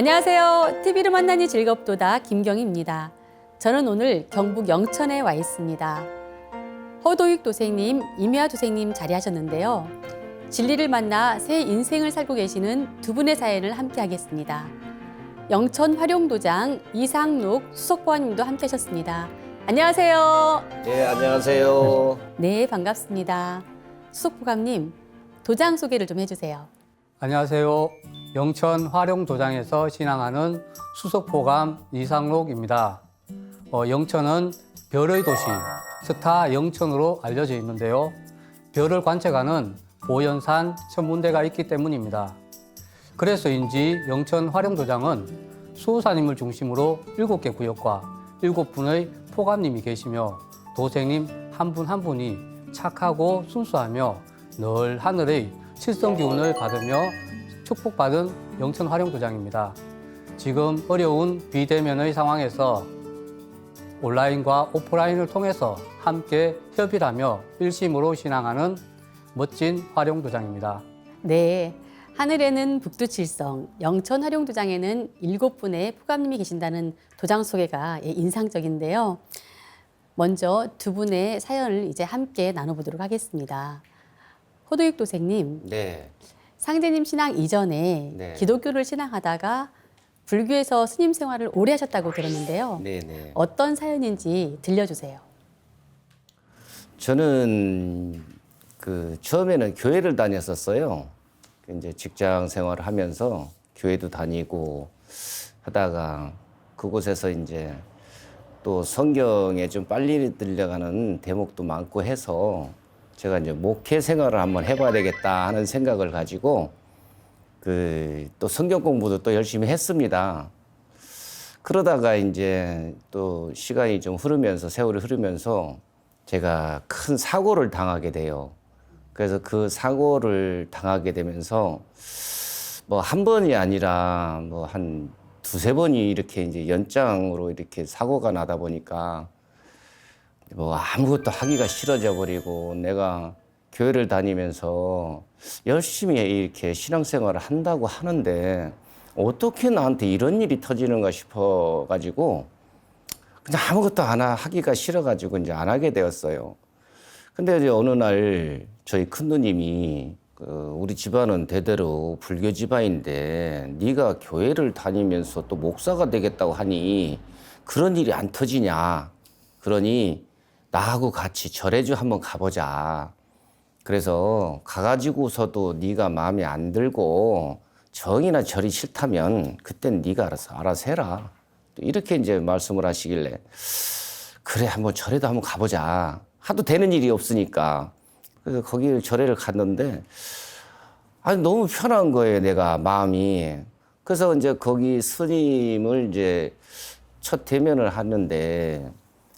안녕하세요. TV로 만나니 즐겁도다 김경희입니다. 저는 오늘 경북 영천에 와 있습니다. 허도익 도생님, 임혜아 도생님 자리하셨는데요. 진리를 만나 새 인생을 살고 계시는 두 분의 사연을 함께 하겠습니다. 영천 활용도장 이상록 수석보아님도 함께 하셨습니다. 안녕하세요. 네, 안녕하세요. 네, 반갑습니다. 수석보감님, 도장 소개를 좀 해주세요. 안녕하세요. 영천 활용도장에서 신앙하는 수석포감 이상록입니다. 영천은 별의 도시, 스타 영천으로 알려져 있는데요. 별을 관측하는 보현산 천문대가 있기 때문입니다. 그래서인지 영천 활용도장은 수호사님을 중심으로 7개 구역과 7분의 포감님이 계시며 도생님 한 분 한 분이 착하고 순수하며 늘 하늘의 칠성 기운을 받으며 축복받은 영천 활용도장입니다. 지금 어려운 비대면의 상황에서 온라인과 오프라인을 통해서 함께 협의하며 일심으로 신앙하는 멋진 활용도장입니다. 네, 하늘에는 북두칠성, 영천 활용도장에는 7분의 포감님이 계신다는 도장 소개가 인상적인데요. 먼저 두 분의 사연을 이제 함께 나눠보도록 하겠습니다. 호도익 도생님, 네, 상제님 신앙 이전에 네. 기독교를 신앙하다가 불교에서 스님 생활을 오래 하셨다고 들었는데요. 네. 어떤 사연인지 들려주세요. 저는 처음에는 교회를 다녔었어요. 이제 직장 생활을 하면서 교회도 다니고 하다가 그곳에서 이제 또 성경에 좀 빨리 들려가는 대목도 많고 해서 제가 이제 목회 생활을 한번 해봐야 되겠다 하는 생각을 가지고 또 성경 공부도 또 열심히 했습니다. 그러다가 이제 또 시간이 좀 흐르면서 세월이 흐르면서 제가 큰 사고를 당하게 돼요. 그래서 그 사고를 당하게 되면서 뭐 한 번이 아니라 뭐 한 두세 번이 이렇게 이제 연장으로 이렇게 사고가 나다 보니까 뭐 아무것도 하기가 싫어져 버리고 내가 교회를 다니면서 열심히 이렇게 신앙생활을 한다고 하는데 어떻게 나한테 이런 일이 터지는가 싶어 가지고 그냥 아무것도 하기가 싫어 가지고 이제 안 하게 되었어요. 근데 이제 어느 날 저희 큰 누님이 우리 집안은 대대로 불교 집안인데 네가 교회를 다니면서 또 목사가 되겠다고 하니 그런 일이 안 터지냐. 그러니 나하고 같이 절에주 한번 가보자. 그래서 가가지고서도 네가 마음에 안 들고 정이나 절이 싫다면 그땐 네가 알아서 해라. 이렇게 이제 말씀을 하시길래 그래 한번 절에도 한번 가보자. 하도 되는 일이 없으니까. 그래서 거기 절에를 갔는데 아니 너무 편한 거예요, 내가 마음이. 그래서 이제 거기 스님을 이제 첫 대면을 하는데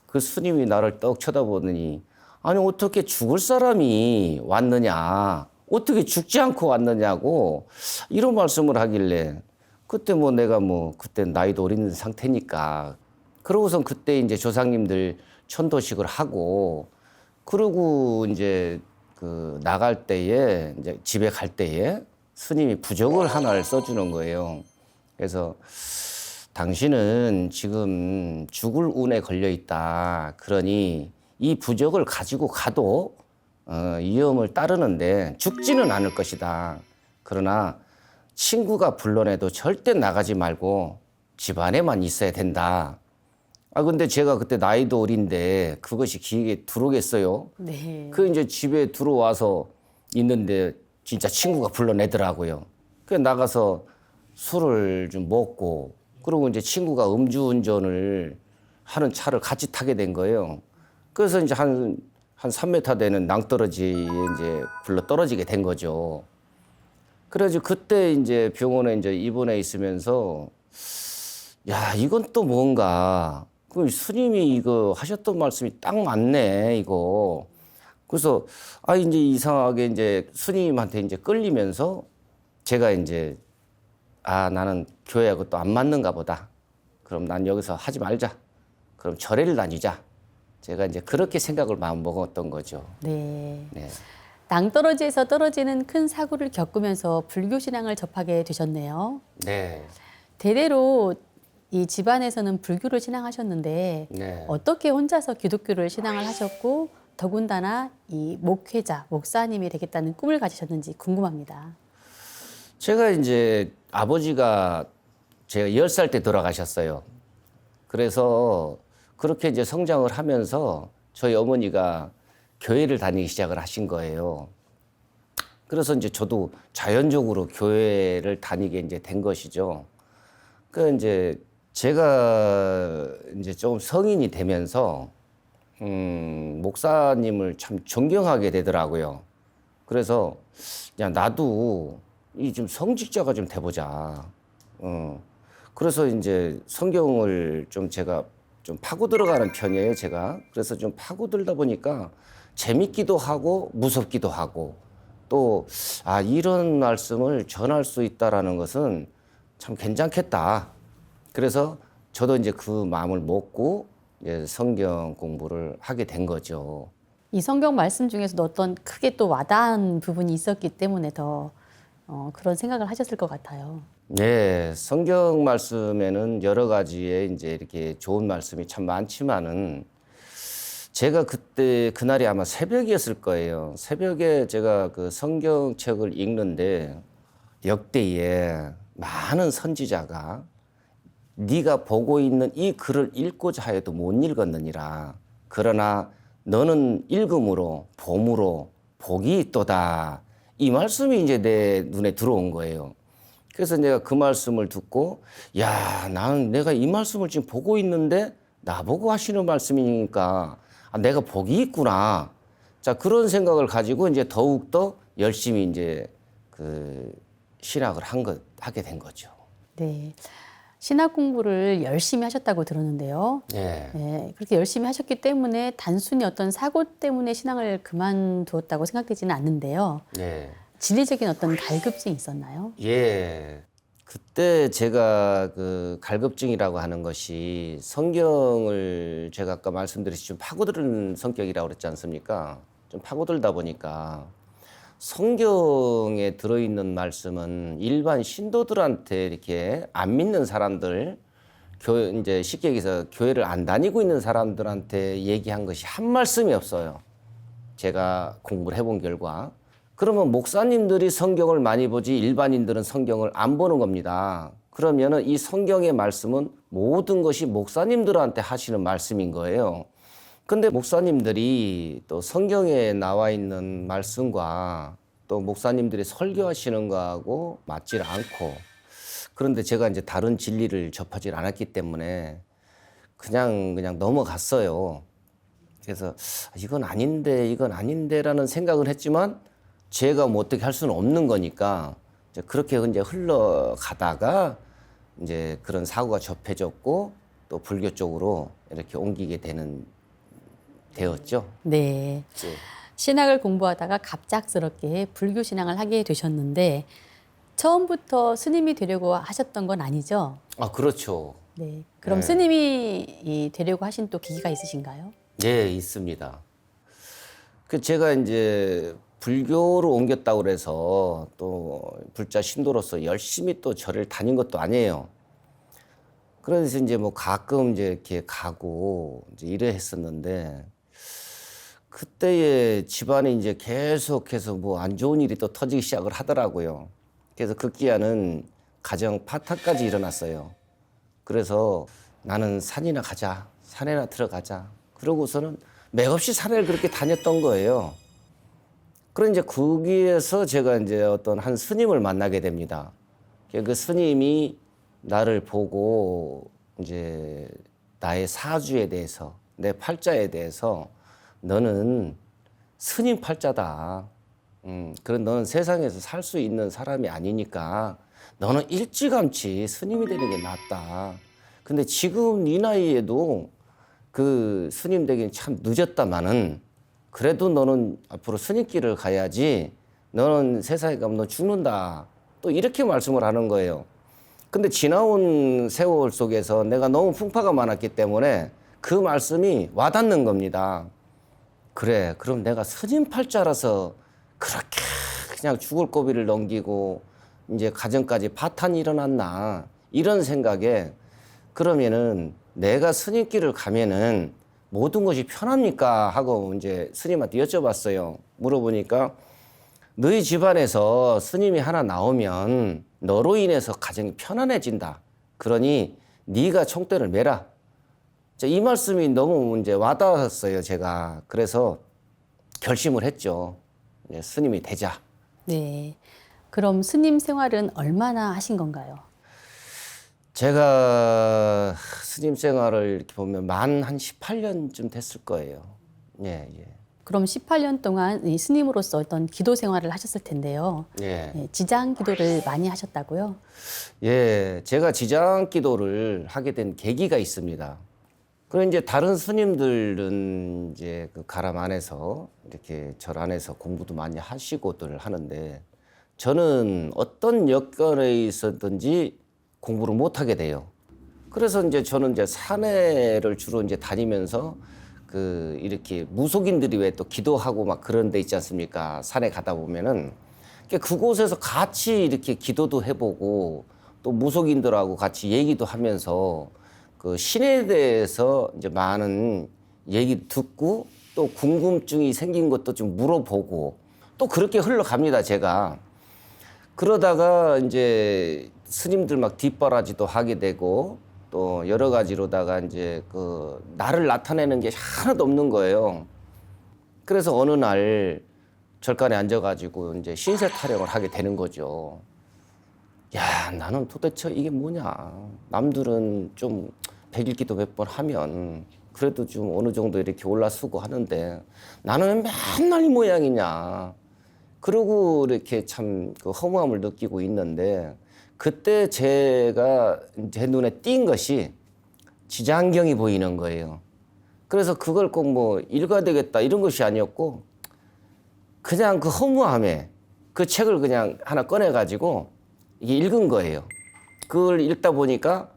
그 스님이 나를 떡 쳐다보더니 아니 어떻게 죽을 사람이 왔느냐, 어떻게 죽지 않고 왔느냐고 이런 말씀을 하길래 그때 뭐 내가 뭐 그때 나이도 어린 상태니까 그러고선 그때 이제 조상님들 천도식을 하고 그러고 이제 나갈 때에 이제 집에 갈 때에 스님이 부적을 하나를 써주는 거예요. 그래서 당신은 지금 죽을 운에 걸려 있다. 그러니 이 부적을 가지고 가도 위험을 따르는데 죽지는 않을 것이다. 그러나 친구가 불러내도 절대 나가지 말고 집 안에만 있어야 된다. 근데 제가 그때 나이도 어린데 그것이 기억에 들어오겠어요? 네. 이제 집에 들어와서 있는데 진짜 친구가 불러내더라고요. 그래서 나가서 술을 좀 먹고 그리고 이제 친구가 음주운전을 하는 차를 같이 타게 된 거예요. 그래서 이제 한 3m 되는 낭떠러지에 이제 굴러 떨어지게 된 거죠. 그래가지고 그때 이제 병원에 이제 입원해 있으면서 야, 이건 또 뭔가. 그 스님이 이거 하셨던 말씀이 딱 맞네, 이거. 그래서, 이제 이상하게 이제 스님한테 이제 끌리면서 제가 이제, 나는 교회하고 또 안 맞는가 보다. 그럼 난 여기서 하지 말자. 그럼 절에를 다니자. 제가 이제 그렇게 생각을 마음 먹었던 거죠. 네. 네. 낭떠러지에서 떨어지는 큰 사고를 겪으면서 불교 신앙을 접하게 되셨네요. 네. 대대로 이 집안에서는 불교를 신앙하셨는데 네. 어떻게 혼자서 기독교를 신앙을 하셨고 더군다나 이 목회자, 목사님이 되겠다는 꿈을 가지셨는지 궁금합니다. 제가 이제 아버지가 제가 10살 때 돌아가셨어요. 그래서 그렇게 이제 성장을 하면서 저희 어머니가 교회를 다니기 시작을 하신 거예요. 그래서 이제 저도 자연적으로 교회를 다니게 이제 된 것이죠. 그 이제 제가 이제 좀 성인이 되면서 목사님을 참 존경하게 되더라고요. 그래서 야 나도 이 좀 성직자가 좀 돼보자. 그래서 이제 성경을 좀 제가 좀 파고 들어가는 편이에요, 제가. 그래서 좀 파고 들다 보니까 재밌기도 하고 무섭기도 하고 또 아 이런 말씀을 전할 수 있다라는 것은 참 괜찮겠다. 그래서 저도 이제 그 마음을 먹고 이제 성경 공부를 하게 된 거죠. 이 성경 말씀 중에서도 어떤 크게 또 와닿은 부분이 있었기 때문에 더 그런 생각을 하셨을 것 같아요. 네, 성경 말씀에는 여러 가지의 이제 이렇게 좋은 말씀이 참 많지만은 제가 그때 그날이 아마 새벽이었을 거예요. 새벽에 제가 그 성경책을 읽는데 역대에 많은 선지자가 네가 보고 있는 이 글을 읽고자 하여도 못 읽었느니라. 그러나 너는 읽음으로 봄으로 복이 있도다. 이 말씀이 이제 내 눈에 들어온 거예요. 그래서 내가 그 말씀을 듣고 야, 나는 내가 이 말씀을 지금 보고 있는데 나보고 하시는 말씀이니까 아, 내가 복이 있구나. 자, 그런 생각을 가지고 이제 더욱더 열심히 이제 그 신학을 하게 된 거죠. 네. 신학 공부를 열심히 하셨다고 들었는데요. 네. 네, 그렇게 열심히 하셨기 때문에 단순히 어떤 사고 때문에 신앙을 그만두었다고 생각되지는 않는데요. 네. 진리적인 어떤 갈급증이 있었나요? 예. 그때 제가 그 갈급증이라고 하는 것이 성경을 제가 아까 말씀드렸듯이 좀 파고드는 성격이라고 그랬지 않습니까? 좀 파고들다 보니까 성경에 들어있는 말씀은 일반 신도들한테 이렇게 안 믿는 사람들, 이제 쉽게 얘기해서 교회를 안 다니고 있는 사람들한테 얘기한 것이 한 말씀이 없어요. 제가 공부를 해본 결과. 그러면 목사님들이 성경을 많이 보지 일반인들은 성경을 안 보는 겁니다. 그러면은 이 성경의 말씀은 모든 것이 목사님들한테 하시는 말씀인 거예요. 근데 목사님들이 또 성경에 나와 있는 말씀과 또 목사님들이 설교하시는 거하고 맞질 않고 그런데 제가 이제 다른 진리를 접하지 않았기 때문에 그냥 넘어갔어요. 그래서 이건 아닌데라는 생각을 했지만 제가 뭐 어떻게 할 수는 없는 거니까 이제 그렇게 이제 흘러가다가 이제 그런 사고가 접해졌고 또 불교 쪽으로 이렇게 옮기게 되었죠. 네. 예. 신학을 공부하다가 갑작스럽게 불교 신앙을 하게 되셨는데 처음부터 스님이 되려고 하셨던 건 아니죠? 아, 그렇죠. 네. 그럼 네. 스님이 되려고 하신 또 계기가 있으신가요? 예, 있습니다. 그 제가 이제 불교로 옮겼다고 그래서 또 불자 신도로서 열심히 또 절을 다닌 것도 아니에요. 그래서 이제 뭐 가끔 이제 이렇게 가고 이제 이래 했었는데 그때에 집안에 이제 계속해서 뭐 안 좋은 일이 또 터지기 시작을 하더라고요. 그래서 급기야는 가정 파탄까지 일어났어요. 그래서 나는 산이나 가자, 산에나 들어가자. 그러고서는 맥없이 산을 그렇게 다녔던 거예요. 그런 이제 거기에서 제가 이제 어떤 한 스님을 만나게 됩니다. 그 스님이 나를 보고 이제 나의 사주에 대해서, 내 팔자에 대해서 너는 스님 팔자다. 그런 너는 세상에서 살 수 있는 사람이 아니니까 너는 일찌감치 스님이 되는 게 낫다. 근데 지금 네 나이에도 그 스님 되기는 참 늦었다마는 그래도 너는 앞으로 스님길을 가야지. 너는 세상에 가면 너 죽는다. 또 이렇게 말씀을 하는 거예요. 근데 지나온 세월 속에서 내가 너무 풍파가 많았기 때문에 그 말씀이 와닿는 겁니다. 그래, 그럼 내가 스님 팔자라서 그렇게 그냥 죽을 고비를 넘기고 이제 가정까지 파탄이 일어났나. 이런 생각에 그러면은 내가 스님길을 가면은 모든 것이 편합니까? 하고 이제 스님한테 여쭤봤어요. 물어보니까 너희 집안에서 스님이 하나 나오면 너로 인해서 가정이 편안해진다. 그러니 네가 총대를 매라. 이 말씀이 너무 이제 와닿았어요, 제가. 그래서 결심을 했죠. 스님이 되자. 네. 그럼 스님 생활은 얼마나 하신 건가요? 제가 스님 생활을 이렇게 보면 만 한 18년쯤 됐을 거예요. 예, 예. 그럼 18년 동안 이 스님으로서 어떤 기도 생활을 하셨을 텐데요. 예. 예, 지장 기도를 많이 하셨다고요? 예, 제가 지장 기도를 하게 된 계기가 있습니다. 그럼 이제 다른 스님들은 이제 그 가람 안에서 이렇게 절 안에서 공부도 많이 하시고들 하는데 저는 어떤 여건에 있었든지 공부를 못 하게 돼요. 그래서 이제 저는 이제 산에를 주로 이제 다니면서 그 이렇게 무속인들이 왜 또 기도하고 막 그런 데 있지 않습니까? 산에 가다 보면은 그곳에서 같이 이렇게 기도도 해보고 또 무속인들하고 같이 얘기도 하면서 그 신에 대해서 이제 많은 얘기 듣고 또 궁금증이 생긴 것도 좀 물어보고 또 그렇게 흘러갑니다, 제가. 그러다가 이제 스님들 막 뒷바라지도 하게 되고 또 여러 가지로다가 이제 그 나를 나타내는 게 하나도 없는 거예요. 그래서 어느 날 절간에 앉아가지고 이제 신세 타령을 하게 되는 거죠. 야, 나는 도대체 이게 뭐냐. 남들은 좀 백일기도 몇 번 하면 그래도 좀 어느 정도 이렇게 올라서고 하는데 나는 맨날 이 모양이냐. 그러고 이렇게 참 그 허무함을 느끼고 있는데 그때 제가 제 눈에 띈 것이 지장경이 보이는 거예요. 그래서 그걸 꼭 뭐 읽어야 되겠다 이런 것이 아니었고 그냥 그 허무함에 그 책을 그냥 하나 꺼내가지고 이게 읽은 거예요. 그걸 읽다 보니까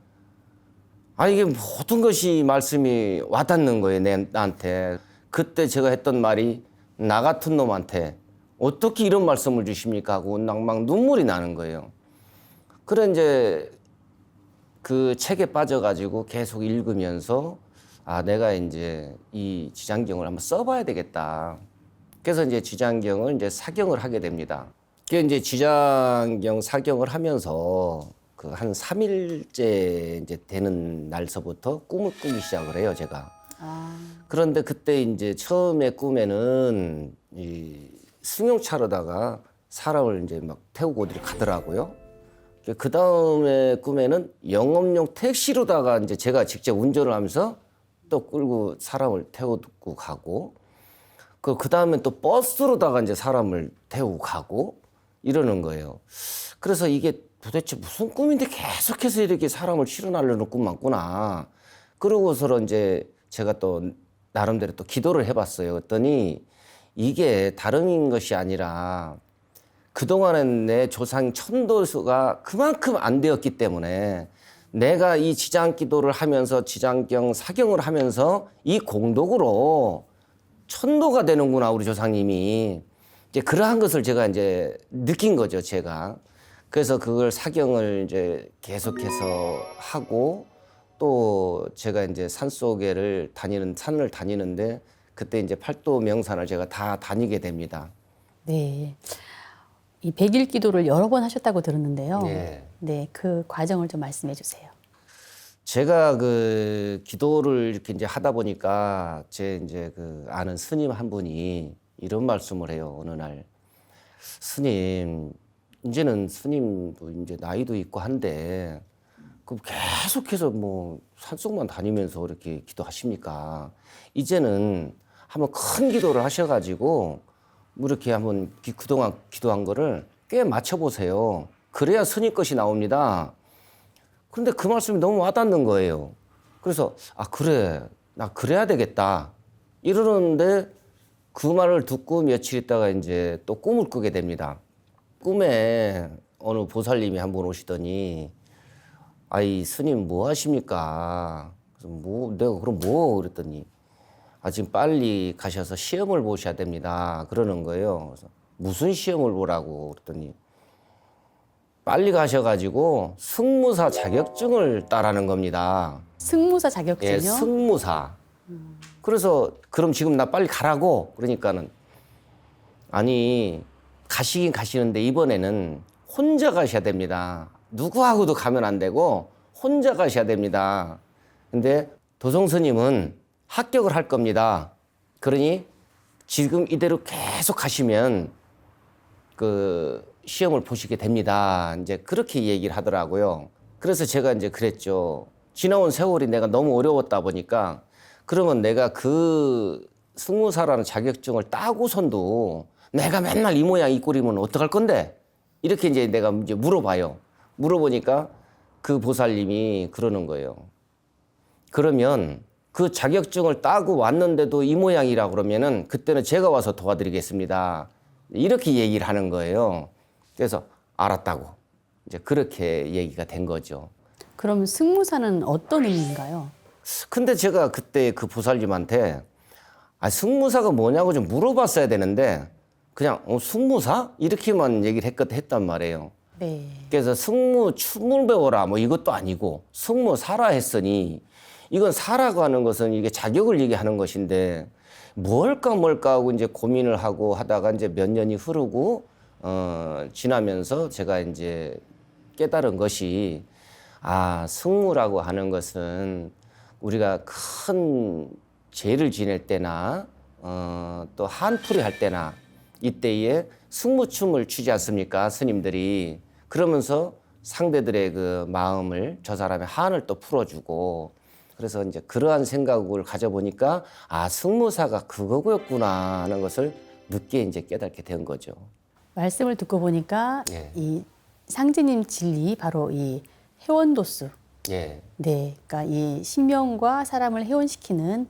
아 이게 모든 것이 말씀이 와닿는 거예요, 나한테. 그때 제가 했던 말이 나 같은 놈한테 어떻게 이런 말씀을 주십니까 하고 막 눈물이 나는 거예요. 그래 이제 그 책에 빠져가지고 계속 읽으면서 아 내가 이제 이 지장경을 한번 써봐야 되겠다. 그래서 이제 지장경을 이제 사경을 하게 됩니다. 그 이제 지장경 사경을 하면서 그 한 3일째 이제 되는 날서부터 꿈을 꾸기 시작을 해요, 제가. 그런데 그때 이제 처음에 꿈에는 이 승용차로다가 사람을 이제 막 태우고 어디를 가더라고요. 그 다음에 꿈에는 영업용 택시로다가 이제 제가 직접 운전을 하면서 또 끌고 사람을 태우고 가고 그 다음에 또 버스로다가 이제 사람을 태우고 가고 이러는 거예요. 그래서 이게 도대체 무슨 꿈인데 계속해서 이렇게 사람을 실어나르는 꿈만 꾸나. 그러고서 이제 제가 또 나름대로 또 기도를 해봤어요. 그랬더니 이게 다른 것이 아니라 그동안은 내 조상 천도수가 그만큼 안 되었기 때문에 내가 이 지장 기도를 하면서 지장경 사경을 하면서 이 공덕으로 천도가 되는구나, 우리 조상님이. 이제 그러한 것을 제가 이제 느낀 거죠, 제가. 그래서 그걸 사경을 이제 계속해서 하고 또 제가 이제 산속에를 산을 다니는데 그때 이제 팔도 명산을 제가 다 다니게 됩니다. 네. 이 백일 기도를 여러 번 하셨다고 들었는데요. 네. 네, 그 과정을 좀 말씀해 주세요. 제가 그 기도를 이렇게 이제 하다 보니까 제 이제 그 아는 스님 한 분이 이런 말씀을 해요. 어느 날 스님 이제는 스님도 이제 나이도 있고 한데 그 계속해서 뭐 산속만 다니면서 이렇게 기도하십니까? 이제는 한번 큰 기도를 하셔가지고 뭐 이렇게 한번 그동안 기도한 거를 꽤 맞춰보세요. 그래야 스님 것이 나옵니다. 그런데 그 말씀이 너무 와닿는 거예요. 그래서 아 그래 나 그래야 되겠다 이러는데 그 말을 듣고 며칠 있다가 이제 또 꿈을 꾸게 됩니다. 꿈에 어느 보살님이 한 번 오시더니 아이 스님 뭐 하십니까? 그래서 뭐 내가 그럼 뭐 그랬더니 아 지금 빨리 가셔서 시험을 보셔야 됩니다. 그러는 거예요. 그래서 무슨 시험을 보라고 그랬더니 빨리 가셔가지고 승무사 자격증을 따라는 겁니다. 승무사 예, 자격증이요? 승무사. 그래서 그럼 지금 나 빨리 가라고 그러니까는 아니 가시긴 가시는데 이번에는 혼자 가셔야 됩니다. 누구하고도 가면 안 되고 혼자 가셔야 됩니다. 근데 도성 스님은 합격을 할 겁니다. 그러니 지금 이대로 계속 가시면 그 시험을 보시게 됩니다. 이제 그렇게 얘기를 하더라고요. 그래서 제가 이제 그랬죠. 지나온 세월이 내가 너무 어려웠다 보니까 그러면 내가 그 승무사라는 자격증을 따고선도 내가 맨날 이 모양 이 꼴이면 어떡할 건데? 이렇게 이제 내가 이제 물어봐요. 물어보니까 그 보살님이 그러는 거예요. 그러면 그 자격증을 따고 왔는데도 이 모양이라 그러면은 그때는 제가 와서 도와드리겠습니다. 이렇게 얘기를 하는 거예요. 그래서 알았다고 이제 그렇게 얘기가 된 거죠. 그럼 승무사는 어떤 의미인가요? 근데 제가 그때 그 보살님한테 승무사가 뭐냐고 좀 물어봤어야 되는데 그냥 승무사? 이렇게만 얘기를 했단 말이에요. 네. 그래서 승무 춤을 배워라 뭐 이것도 아니고 승무사라 했으니 이건 사라고 하는 것은 이게 자격을 얘기하는 것인데 뭘까 하고 이제 고민을 하고 하다가 이제 몇 년이 흐르고 지나면서 제가 이제 깨달은 것이 승무라고 하는 것은 우리가 큰 죄를 지낼 때나 또 한풀이 할 때나 이때에 승무춤을 추지 않습니까? 스님들이. 그러면서 상대들의 그 마음을 저 사람의 한을 또 풀어주고 그래서 이제 그러한 생각을 가져보니까 승무사가 그거였구나 하는 것을 늦게 이제 깨닫게 된 거죠. 말씀을 듣고 보니까 예. 이 상제님 진리 바로 이 해원도수. 예. 네, 그러니까 이 신명과 사람을 해원시키는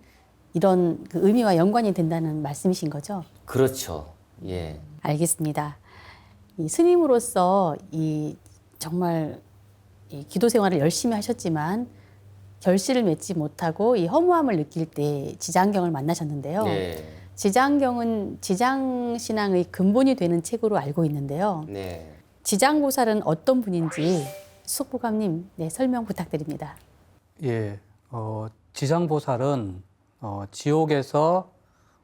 이런 그 의미와 연관이 된다는 말씀이신 거죠? 그렇죠. 예. 알겠습니다. 이 스님으로서 이 정말 이 기도 생활을 열심히 하셨지만 결실을 맺지 못하고 이 허무함을 느낄 때 지장경을 만나셨는데요. 네. 지장경은 지장신앙의 근본이 되는 책으로 알고 있는데요. 네. 지장보살은 어떤 분인지 수석보감님 설명 부탁드립니다. 예, 지장보살은 지옥에서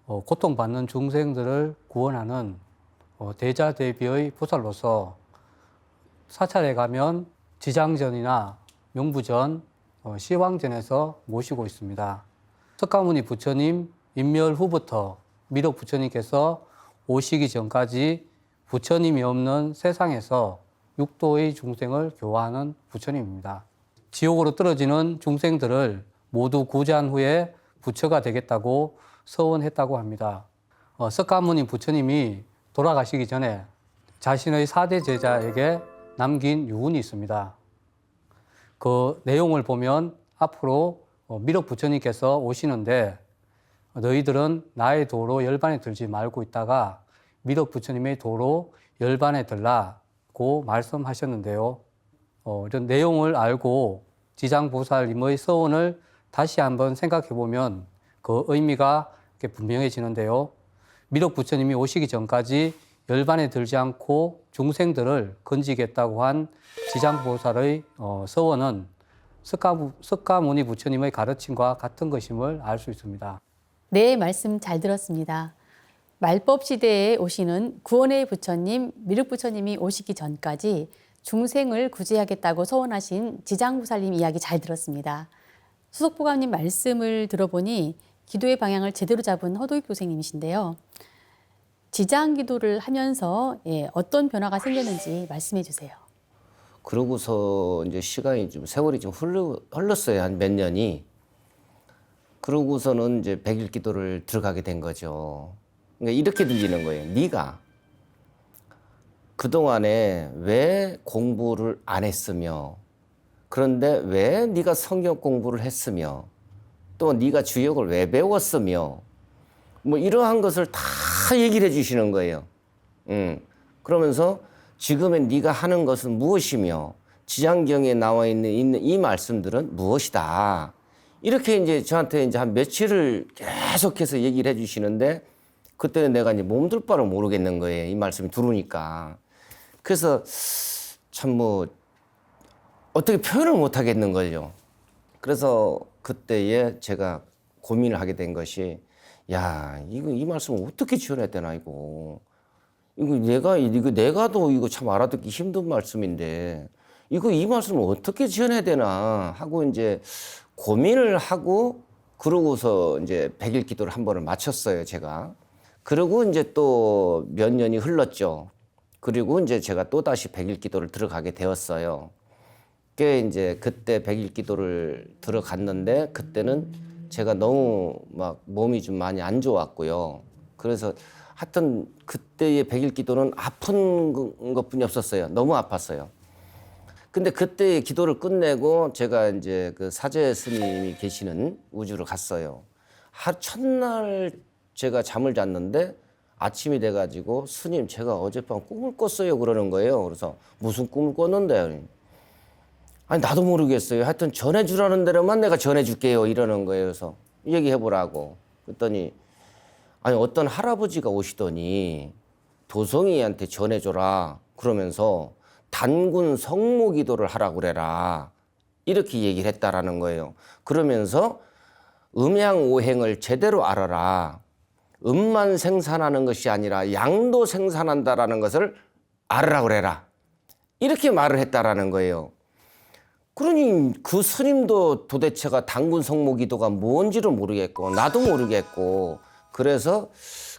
고통받는 중생들을 구원하는 대자대비의 보살로서 사찰에 가면 지장전이나 명부전, 시황전에서 모시고 있습니다. 석가모니 부처님 인멸 후부터 미륵 부처님께서 오시기 전까지 부처님이 없는 세상에서 육도의 중생을 교화하는 부처님입니다. 지옥으로 떨어지는 중생들을 모두 구제한 후에 부처가 되겠다고 서원했다고 합니다. 석가모니 부처님이 돌아가시기 전에 자신의 4대 제자에게 남긴 유언이 있습니다. 그 내용을 보면 앞으로 미륵 부처님께서 오시는데 너희들은 나의 도로 열반에 들지 말고 있다가 미륵 부처님의 도로 열반에 들라고 말씀하셨는데요. 이런 내용을 알고 지장보살님의 서원을 다시 한번 생각해 보면 그 의미가 분명해지는데요. 미륵 부처님이 오시기 전까지 열반에 들지 않고 중생들을 건지겠다고 한 지장보살의 서원은 석가모니 부처님의 가르침과 같은 것임을 알 수 있습니다. 네, 말씀 잘 들었습니다. 말법 시대에 오시는 구원의 부처님, 미륵 부처님이 오시기 전까지 중생을 구제하겠다고 서원하신 지장보살님 이야기 잘 들었습니다. 수석보감님 말씀을 들어보니 기도의 방향을 제대로 잡은 허도익 도생님이신데요. 지장 기도를 하면서 어떤 변화가 생겼는지 말씀해 주세요. 그러고서 이제 시간이 좀 세월이 좀 흘렀어요. 한 몇 년이. 그러고서는 이제 백일 기도를 들어가게 된 거죠. 그러니까 이렇게 들리는 거예요. 네가 그동안에 왜 공부를 안 했으며 그런데 왜 네가 성경 공부를 했으며 또 네가 주역을 왜 배웠으며 뭐 이러한 것을 다 얘기를 해주시는 거예요. 그러면서 지금의 네가 하는 것은 무엇이며 지장경에 나와 있는 이 말씀들은 무엇이다. 이렇게 이제 저한테 이제 한 며칠을 계속해서 얘기를 해주시는데 그때는 내가 이제 몸둘 바를 모르겠는 거예요. 이 말씀이 들으니까. 그래서 참 뭐 어떻게 표현을 못 하겠는 거죠. 그래서 그때에 제가 고민을 하게 된 것이, 야, 이 말씀을 어떻게 지어내야 되나, 이거 내가도 이거 참 알아듣기 힘든 말씀인데, 이 말씀을 어떻게 지어내야 되나 하고 이제 고민을 하고, 그러고서 이제 100일 기도를 한 번을 마쳤어요, 제가. 그리고 이제 또 몇 년이 흘렀죠. 그리고 이제 제가 또 다시 100일 기도를 들어가게 되었어요. 이제 그때 100일 기도를 들어갔는데, 그때는 제가 너무 막 몸이 좀 많이 안 좋았고요. 그래서 하여튼 그때의 100일 기도는 아픈 것뿐이 없었어요. 너무 아팠어요. 근데 그때 기도를 끝내고 제가 이제 그 사제 스님이 계시는 우주로 갔어요. 첫날 제가 잠을 잤는데 아침이 돼가지고, 스님, 제가 어젯밤 꿈을 꿨어요, 그러는 거예요. 그래서 무슨 꿈을 꿨는데, 아니 나도 모르겠어요. 하여튼 전해주라는 대로만 내가 전해줄게요, 이러는 거예요. 그래서 얘기해보라고. 그랬더니 아니 어떤 할아버지가 오시더니 도성이한테 전해줘라 그러면서 단군 성모 기도를 하라고 그래라, 이렇게 얘기를 했다라는 거예요. 그러면서 음양오행을 제대로 알아라. 음만 생산하는 것이 아니라 양도 생산한다라는 것을 알으라 그래라, 이렇게 말을 했다라는 거예요. 그러니 그 스님도 도대체가 단군 성모 기도가 뭔지를 모르겠고 나도 모르겠고, 그래서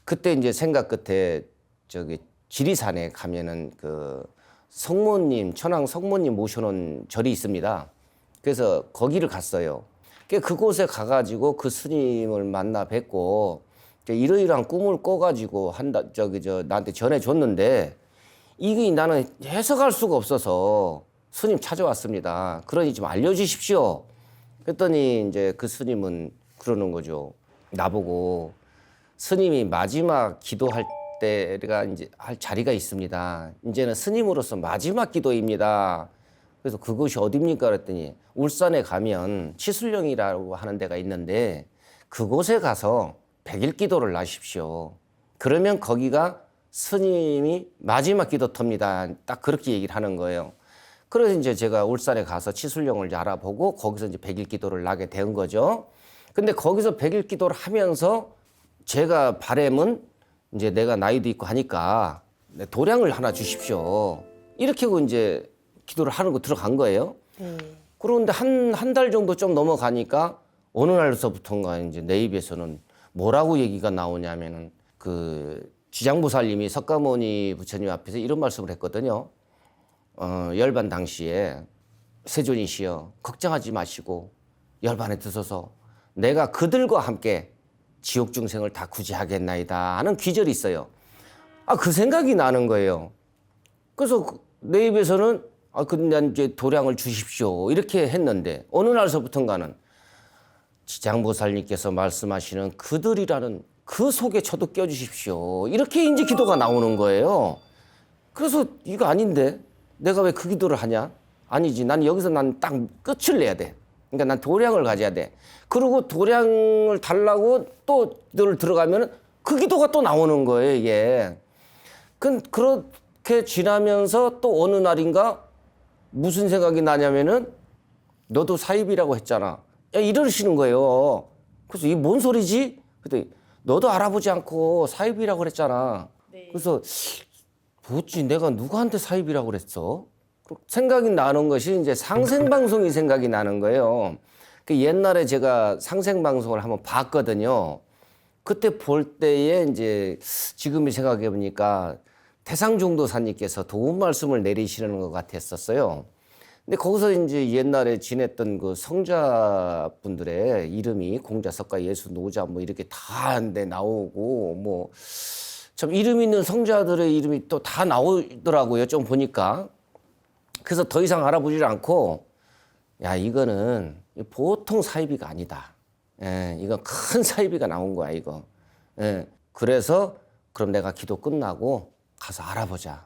그때 이제 생각 끝에 저기 지리산에 가면은 그 성모님, 천황 성모님 모셔놓은 절이 있습니다. 그래서 거기를 갔어요. 그곳에 가가지고 그 스님을 만나 뵙고, 이러이러한 꿈을 꿔가지고 나한테 전해줬는데, 이게 나는 해석할 수가 없어서 스님 찾아왔습니다. 그러니 좀 알려주십시오. 그랬더니 이제 그 스님은 그러는 거죠. 나보고, 스님이 마지막 기도할 때가 이제 할 자리가 있습니다. 이제는 스님으로서 마지막 기도입니다. 그래서 그것이 어디입니까? 그랬더니 울산에 가면 치술령이라고 하는 데가 있는데, 그곳에 가서 100일 기도를 하십시오. 그러면 거기가 스님이 마지막 기도터입니다. 딱 그렇게 얘기를 하는 거예요. 그래서 이제 제가 울산에 가서 치술령을 이제 알아보고 거기서 이제 100일 기도를 하게 된 거죠. 근데 거기서 100일 기도를 하면서 제가 바람은, 이제 내가 나이도 있고 하니까 도량을 하나 주십시오, 이렇게 하고 이제 기도를 하는 거 들어간 거예요. 그런데 한 달 정도 좀 넘어가니까 어느 날서부터인가 이제 내 입에서는 뭐라고 얘기가 나오냐면은, 그 지장보살님이 석가모니 부처님 앞에서 이런 말씀을 했거든요. 열반 당시에, 세존이시여 걱정하지 마시고 열반에 드셔서 내가 그들과 함께 지옥 중생을 다 구제하겠나이다 하는 귀절이 있어요. 그 생각이 나는 거예요. 그래서 내 입에서는 근데 이제 도량을 주십시오, 이렇게 했는데, 어느 날서부턴가는 지장보살님께서 말씀하시는 그들이라는 그 속에 저도 껴주십시오, 이렇게 이제 기도가 나오는 거예요. 그래서 이거 아닌데 내가 왜 그 기도를 하냐? 아니지, 난 여기서 난 딱 끝을 내야 돼. 그러니까 난 도량을 가져야 돼. 그리고 도량을 달라고 또 기도를 들어가면 그 기도가 또 나오는 거예요, 이게. 그렇게 지나면서 또 어느 날인가 무슨 생각이 나냐면은, 너도 사입이라고 했잖아, 이러시는 거예요. 그래서 이게 뭔 소리지? 그랬더니 너도 알아보지 않고 사입이라고 그랬잖아. 그래서 뭐지, 내가 누구한테 사입이라고 그랬어? 생각이 나는 것이 이제 상생방송이 생각이 나는 거예요. 옛날에 제가 상생방송을 한번 봤거든요. 그때 볼 때에 이제 지금 생각해 보니까 태상종도사님께서 도움 말씀을 내리시는 것 같았었어요. 근데 거기서 이제 옛날에 지냈던 그 성자분들의 이름이 공자석가 예수 노자 뭐 이렇게 다 나오고, 뭐 참 이름 있는 성자들의 이름이 또 다 나오더라고요, 좀 보니까. 그래서 더 이상 알아보지 않고, 야, 이거는 보통 사이비가 아니다. 이건 큰 사이비가 나온 거야, 이거. 그래서 그럼 내가 기도 끝나고 가서 알아보자.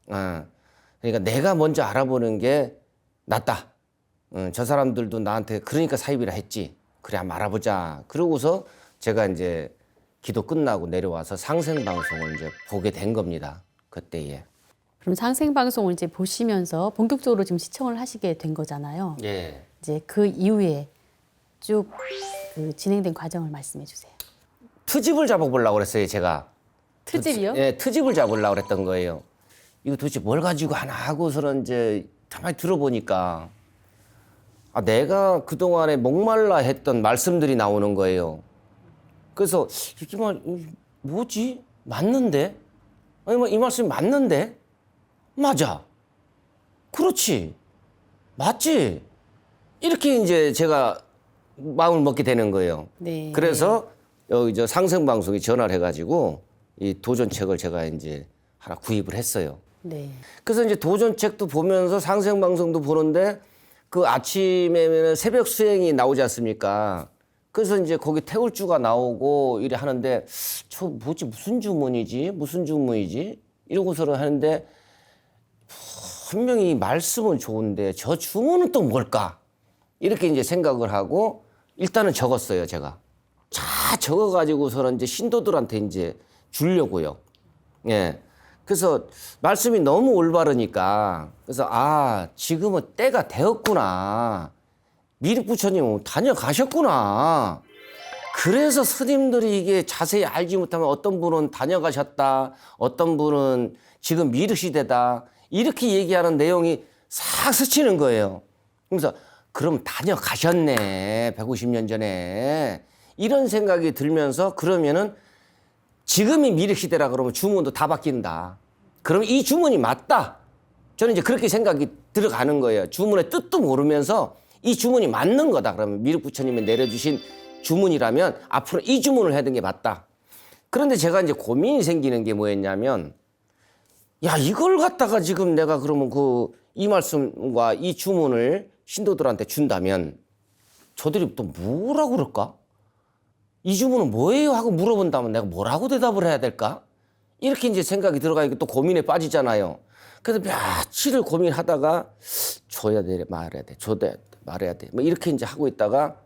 그러니까 내가 먼저 알아보는 게 낫다. 저 사람들도 나한테 그러니까 사입이라 했지. 그래, 한번 알아보자. 그러고서 제가 이제 기도 끝나고 내려와서 상생방송을 이제 보게 된 겁니다, 그때에. 그럼 상생방송을 이제 보시면서 본격적으로 지금 시청을 하시게 된 거잖아요. 예. 이제 그 이후에 쭉 그 진행된 과정을 말씀해 주세요. 트집을 잡아보려고 그랬어요, 제가. 트집이요? 예, 트집을 잡으려고 그랬던 거예요. 이거 도대체 뭘 가지고 하나 하고서는 이제 가만히 들어보니까 아, 내가 그동안에 목말라 했던 말씀들이 나오는 거예요. 그래서 정말 뭐지? 맞는데? 아니 뭐 이 말씀이 맞는데? 맞아. 그렇지. 맞지. 이렇게 이제 제가 마음을 먹게 되는 거예요. 네. 그래서 여기 저 상생방송에 전화를 해가지고 이 도전책을 제가 이제 하나 구입을 했어요. 네. 그래서 이제 도전책도 보면서 상생방송도 보는데 그 아침에는 새벽 수행이 나오지 않습니까? 그래서 이제 거기 태울주가 나오고 이래 하는데 저 뭐지 무슨 주문이지 무슨 주문이지 이러고서는 하는데 분명히 말씀은 좋은데 저 주문은 또 뭘까 이렇게 이제 생각을 하고 일단은 적었어요 제가. 자 적어가지고서는 이제 신도들한테 이제 주려고요. 예. 그래서 말씀이 너무 올바르니까 그래서 아 지금은 때가 되었구나. 미륵 부처님은 다녀가셨구나. 그래서 스님들이 이게 자세히 알지 못하면 어떤 분은 다녀가셨다. 어떤 분은 지금 미륵 시대다. 이렇게 얘기하는 내용이 싹 스치는 거예요. 그래서 그럼 다녀가셨네. 150년 전에. 이런 생각이 들면서 그러면은 지금이 미륵 시대라 그러면 주문도 다 바뀐다. 그럼 이 주문이 맞다. 저는 이제 그렇게 생각이 들어가는 거예요. 주문의 뜻도 모르면서 이 주문이 맞는 거다. 그러면 미륵 부처님이 내려주신 주문이라면 앞으로 이 주문을 해야 되는 게 맞다. 그런데 제가 이제 고민이 생기는 게 뭐였냐면 야 이걸 갖다가 지금 내가 그러면 이 말씀과 이 주문을 신도들한테 준다면 저들이 또 뭐라고 그럴까? 이 주문은 뭐예요? 하고 물어본다면 내가 뭐라고 대답을 해야 될까? 이렇게 이제 생각이 들어가니까 또 고민에 빠지잖아요. 그래서 며칠을 고민하다가 줘야 돼, 말해야 돼, 줘야 돼, 말해야 돼. 뭐 이렇게 이제 하고 있다가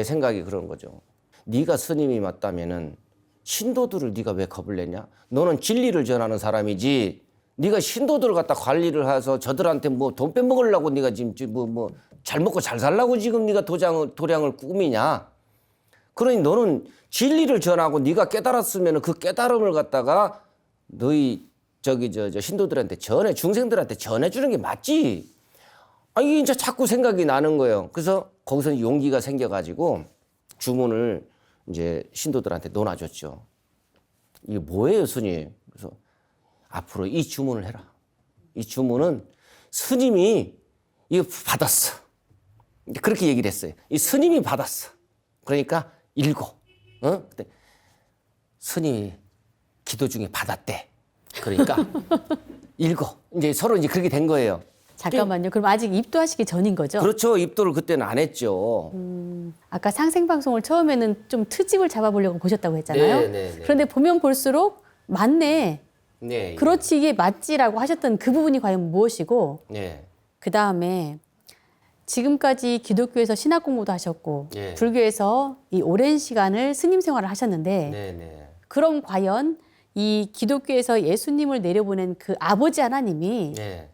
생각이 그런 거죠. 네가 스님이 맞다면은 신도들을 네가 왜 겁을 내냐? 너는 진리를 전하는 사람이지. 네가 신도들을 갖다 관리를 해서 저들한테 뭐 돈 빼먹으려고 네가 지금 뭐 잘 먹고 잘 살라고 지금 네가 도량을 꾸미냐? 그러니 너는 진리를 전하고 네가 깨달았으면 그 깨달음을 갖다가 너희 저 신도들한테 중생들한테 전해주는 게 맞지. 아, 이게 이제 자꾸 생각이 나는 거예요. 그래서 거기서 용기가 생겨가지고 주문을 이제 신도들한테 논아줬죠. 이게 뭐예요, 스님? 그래서 앞으로 이 주문을 해라. 이 주문은 스님이 이거 받았어. 그렇게 얘기를 했어요. 이 스님이 받았어. 그러니까 읽어. 근데 스님이 기도 중에 받았대. 그러니까 읽어. 이제 서로 이제 그렇게 된 거예요. 잠깐만요. 그럼 아직 입도하시기 전인 거죠? 그렇죠. 입도를 그때는 안 했죠. 아까 상생방송을 처음에는 좀 트집을 잡아보려고 보셨다고 했잖아요. 네. 그런데 보면 볼수록 맞네. 네. 그렇지 이게 맞지라고 하셨던 그 부분이 과연 무엇이고 네. 그다음에 지금까지 기독교에서 신학 공부도 하셨고 예. 불교에서 이 오랜 시간을 스님 생활을 하셨는데 네. 그럼 과연 이 기독교에서 예수님을 내려보낸 그 아버지 하나님이 네.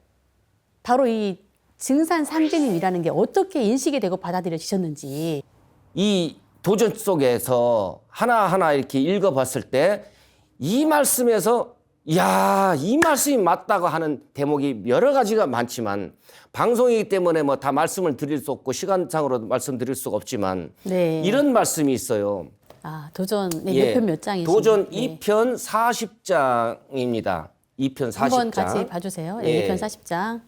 바로 이 증산 상제님이라는 게 어떻게 인식이 되고 받아들여지셨는지. 이 도전 속에서 하나하나 이렇게 읽어봤을 때 이 말씀에서 야, 이 말씀이 맞다고 하는 대목이 여러 가지가 많지만 방송이기 때문에 뭐 다 말씀을 드릴 수 없고 시간상으로 말씀드릴 수가 없지만 네. 이런 말씀이 있어요. 아, 도전 네, 예. 몇 편 몇 장이신가요? 도전 네. 2편 40장입니다. 2편 40장. 한번 같이 봐주세요. 네, 예. 2편 40장.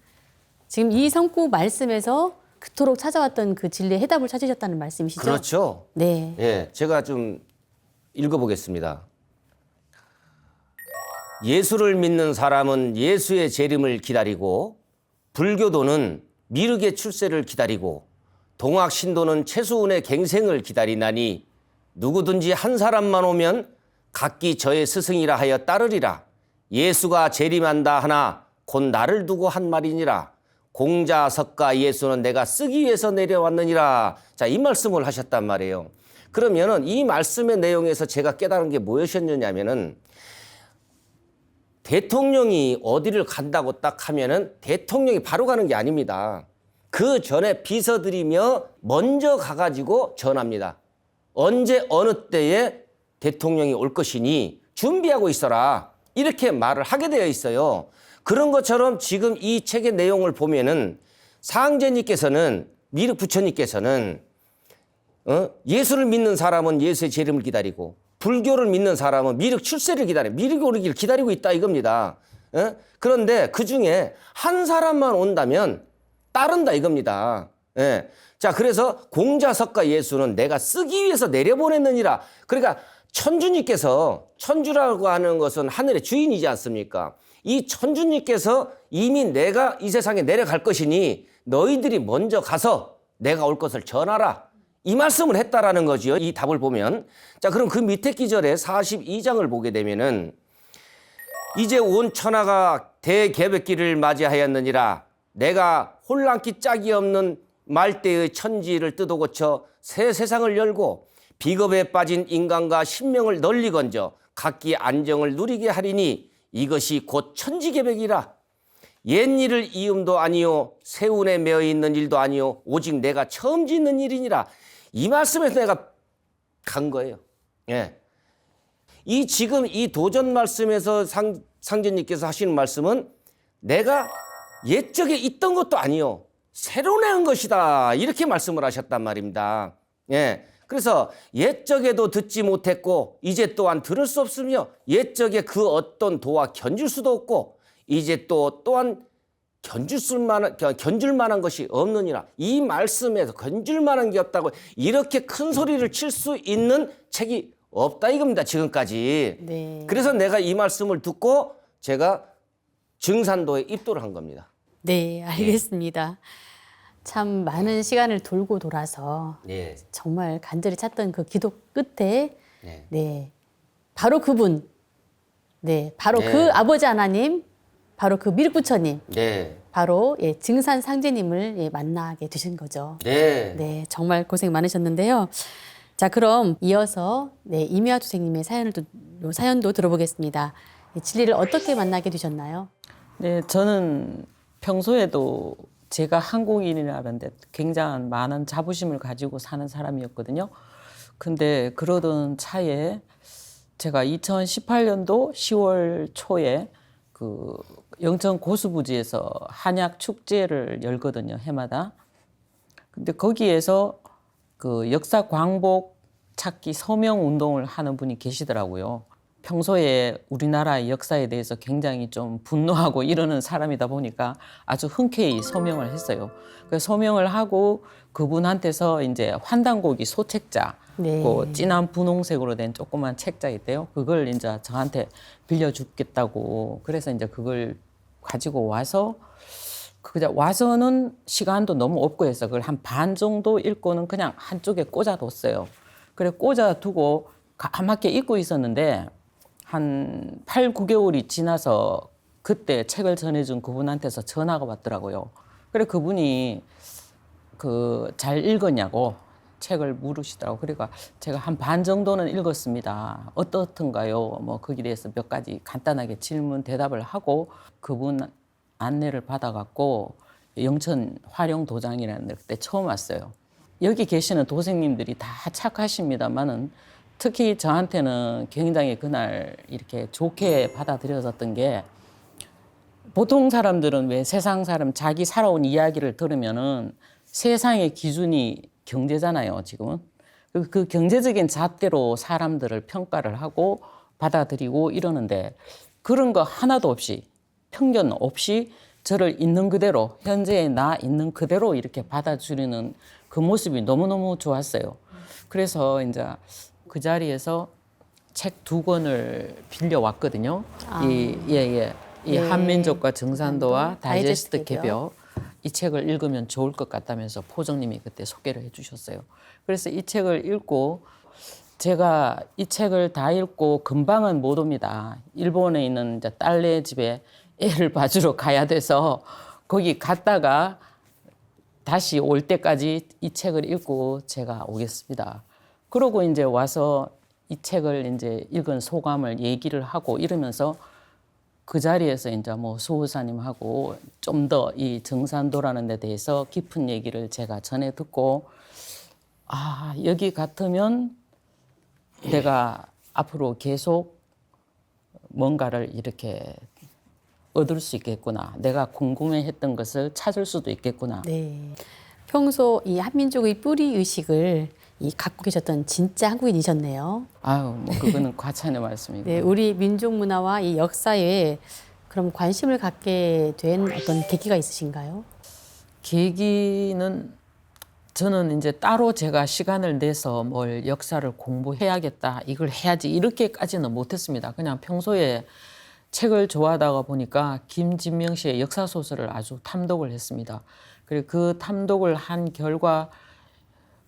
지금 이 성구 말씀에서 그토록 찾아왔던 그 진리의 해답을 찾으셨다는 말씀이시죠? 그렇죠. 네. 예, 제가 좀 읽어보겠습니다. 예수를 믿는 사람은 예수의 재림을 기다리고 불교도는 미륵의 출세를 기다리고 동학신도는 최수훈의 갱생을 기다리나니 누구든지 한 사람만 오면 각기 저의 스승이라 하여 따르리라. 예수가 재림한다 하나 곧 나를 두고 한 말이니라. 공자석가 예수는 내가 쓰기 위해서 내려왔느니라. 자, 이 말씀을 하셨단 말이에요. 그러면은 이 말씀의 내용에서 제가 깨달은 게 무엇이었느냐면은 대통령이 어디를 간다고 딱 하면은 대통령이 바로 가는 게 아닙니다. 그 전에 비서들이며 먼저 가가지고 전합니다. 언제 어느 때에 대통령이 올 것이니 준비하고 있어라. 이렇게 말을 하게 되어 있어요. 그런 것처럼 지금 이 책의 내용을 보면은 상제님께서는 미륵 부처님께서는 예수를 믿는 사람은 예수의 재림을 기다리고 불교를 믿는 사람은 미륵 출세를 기다려 미륵이 오르기를 기다리고 있다 이겁니다. 그런데 그중에 한 사람만 온다면 따른다 이겁니다. 자, 그래서 공자석가 예수는 내가 쓰기 위해서 내려보냈느니라. 그러니까 천주라고 하는 것은 하늘의 주인이지 않습니까? 이 천주님께서 이미 내가 이 세상에 내려갈 것이니 너희들이 먼저 가서 내가 올 것을 전하라. 이 말씀을 했다라는 거지요. 이 답을 보면. 자, 그럼 그 밑에 기절에 42장을 보게 되면은 이제 온 천하가 대개벽기를 맞이하였느니라. 내가 혼란기 짝이 없는 말대의 천지를 뜯어 고쳐 새 세상을 열고 비겁에 빠진 인간과 신명을 널리 건져 각기 안정을 누리게 하리니 이것이 곧 천지개벽이라. 옛일을 이음도 아니요 세운에 매어 있는 일도 아니요 오직 내가 처음 짓는 일이니라. 이 말씀에서 내가 간 거예요. 예. 이 지금 이 도전 말씀에서 상제님께서 하시는 말씀은 내가 옛적에 있던 것도 아니요 새로 낸 것이다. 이렇게 말씀을 하셨단 말입니다. 예. 그래서 옛적에도 듣지 못했고 이제 또한 들을 수 없으며 옛적에 그 어떤 도와 견줄 수도 없고 이제 또한 견줄 만한 것이 없느니라. 이 말씀에서 견줄 만한 게 없다고 이렇게 큰 소리를 칠 수 있는 책이 없다 이겁니다. 지금까지. 네. 그래서 내가 이 말씀을 듣고 제가 증산도에 입도를 한 겁니다. 네, 알겠습니다. 참 많은 시간을 돌고 돌아서 네. 정말 간절히 찾던 그 기도 끝에 네. 네, 바로 그분, 네, 바로 네. 그 아버지 하나님, 바로 그 미륵부처님, 네. 바로 증산 상제님을 만나게 되신 거죠. 네. 네, 정말 고생 많으셨는데요. 자, 그럼 이어서 이미화 주생님의 사연도 들어보겠습니다. 진리를 어떻게 만나게 되셨나요? 네, 저는 평소에도 제가 한국인이라는데 굉장한 많은 자부심을 가지고 사는 사람이었거든요. 근데 그러던 차에 제가 2018년도 10월 초에 그 영천 고수부지에서 한약 축제를 열거든요, 해마다. 근데 거기에서 그 역사 광복 찾기 서명 운동을 하는 분이 계시더라고요. 평소에 우리나라의 역사에 대해서 굉장히 좀 분노하고 이러는 사람이다 보니까 아주 흔쾌히 서명을 했어요. 그래서 서명을 하고 그분한테서 이제 환단고기 소책자, 네. 그 진한 분홍색으로 된 조그만 책자 있대요. 그걸 이제 저한테 빌려주겠다고. 그래서 이제 그걸 가지고 와서 와서는 시간도 너무 없고 해서 그걸 한 반 정도 읽고는 그냥 한쪽에 꽂아뒀어요. 그래 꽂아두고 가맣게 읽고 있었는데 한 8, 9개월이 지나서 그때 책을 전해준 그분한테서 전화가 왔더라고요. 그래 그분이 잘 읽었냐고 책을 물으시더라고요. 그러니까 제가 한 반 정도는 읽었습니다. 어떻던가요? 뭐 거기에 대해서 몇 가지 간단하게 질문 대답을 하고 그분 안내를 받아갖고 영천 화룡도장이라는 데 그때 처음 왔어요. 여기 계시는 도생님들이 다 착하십니다만은 특히 저한테는 굉장히 그날 이렇게 좋게 받아들여졌던 게 보통 사람들은 왜 세상 사람 자기 살아온 이야기를 들으면은 세상의 기준이 경제잖아요, 지금은. 그 경제적인 잣대로 사람들을 평가를 하고 받아들이고 이러는데 그런 거 하나도 없이 편견 없이 저를 있는 그대로 현재의 나 있는 그대로 이렇게 받아주려는 그 모습이 너무너무 좋았어요. 그래서 이제 그 자리에서 책 2권을 빌려왔거든요. 이 한민족과 정산도와 다이제스트 개벽. 이 책을 읽으면 좋을 것 같다면서 포정님이 그때 소개를 해주셨어요. 그래서 이 책을 읽고 제가 이 책을 다 읽고 금방은 못 옵니다. 일본에 있는 이제 딸네 집에 애를 봐주러 가야 돼서 거기 갔다가 다시 올 때까지 이 책을 읽고 제가 오겠습니다. 그러고 이제 와서 이 책을 이제 읽은 소감을 얘기를 하고 이러면서 그 자리에서 이제 뭐 수호사님하고 좀 더 이 정산도라는 데 대해서 깊은 얘기를 제가 전해 듣고 아, 여기 같으면 내가 앞으로 계속 뭔가를 이렇게 얻을 수 있겠구나. 내가 궁금해했던 것을 찾을 수도 있겠구나. 네. 평소 이 한민족의 뿌리 의식을 이 갖고 계셨던 진짜 한국인이셨네요. 아유, 뭐 그거는 과찬의 말씀이고. 네, 우리 민족 문화와 이 역사에 그럼 관심을 갖게 된 어떤 계기가 있으신가요? 계기는 저는 이제 따로 제가 시간을 내서 뭘 역사를 공부해야겠다, 이걸 해야지 이렇게까지는 못했습니다. 그냥 평소에 책을 좋아하다가 보니까 김진명 씨의 역사 소설을 아주 탐독을 했습니다. 그리고 그 탐독을 한 결과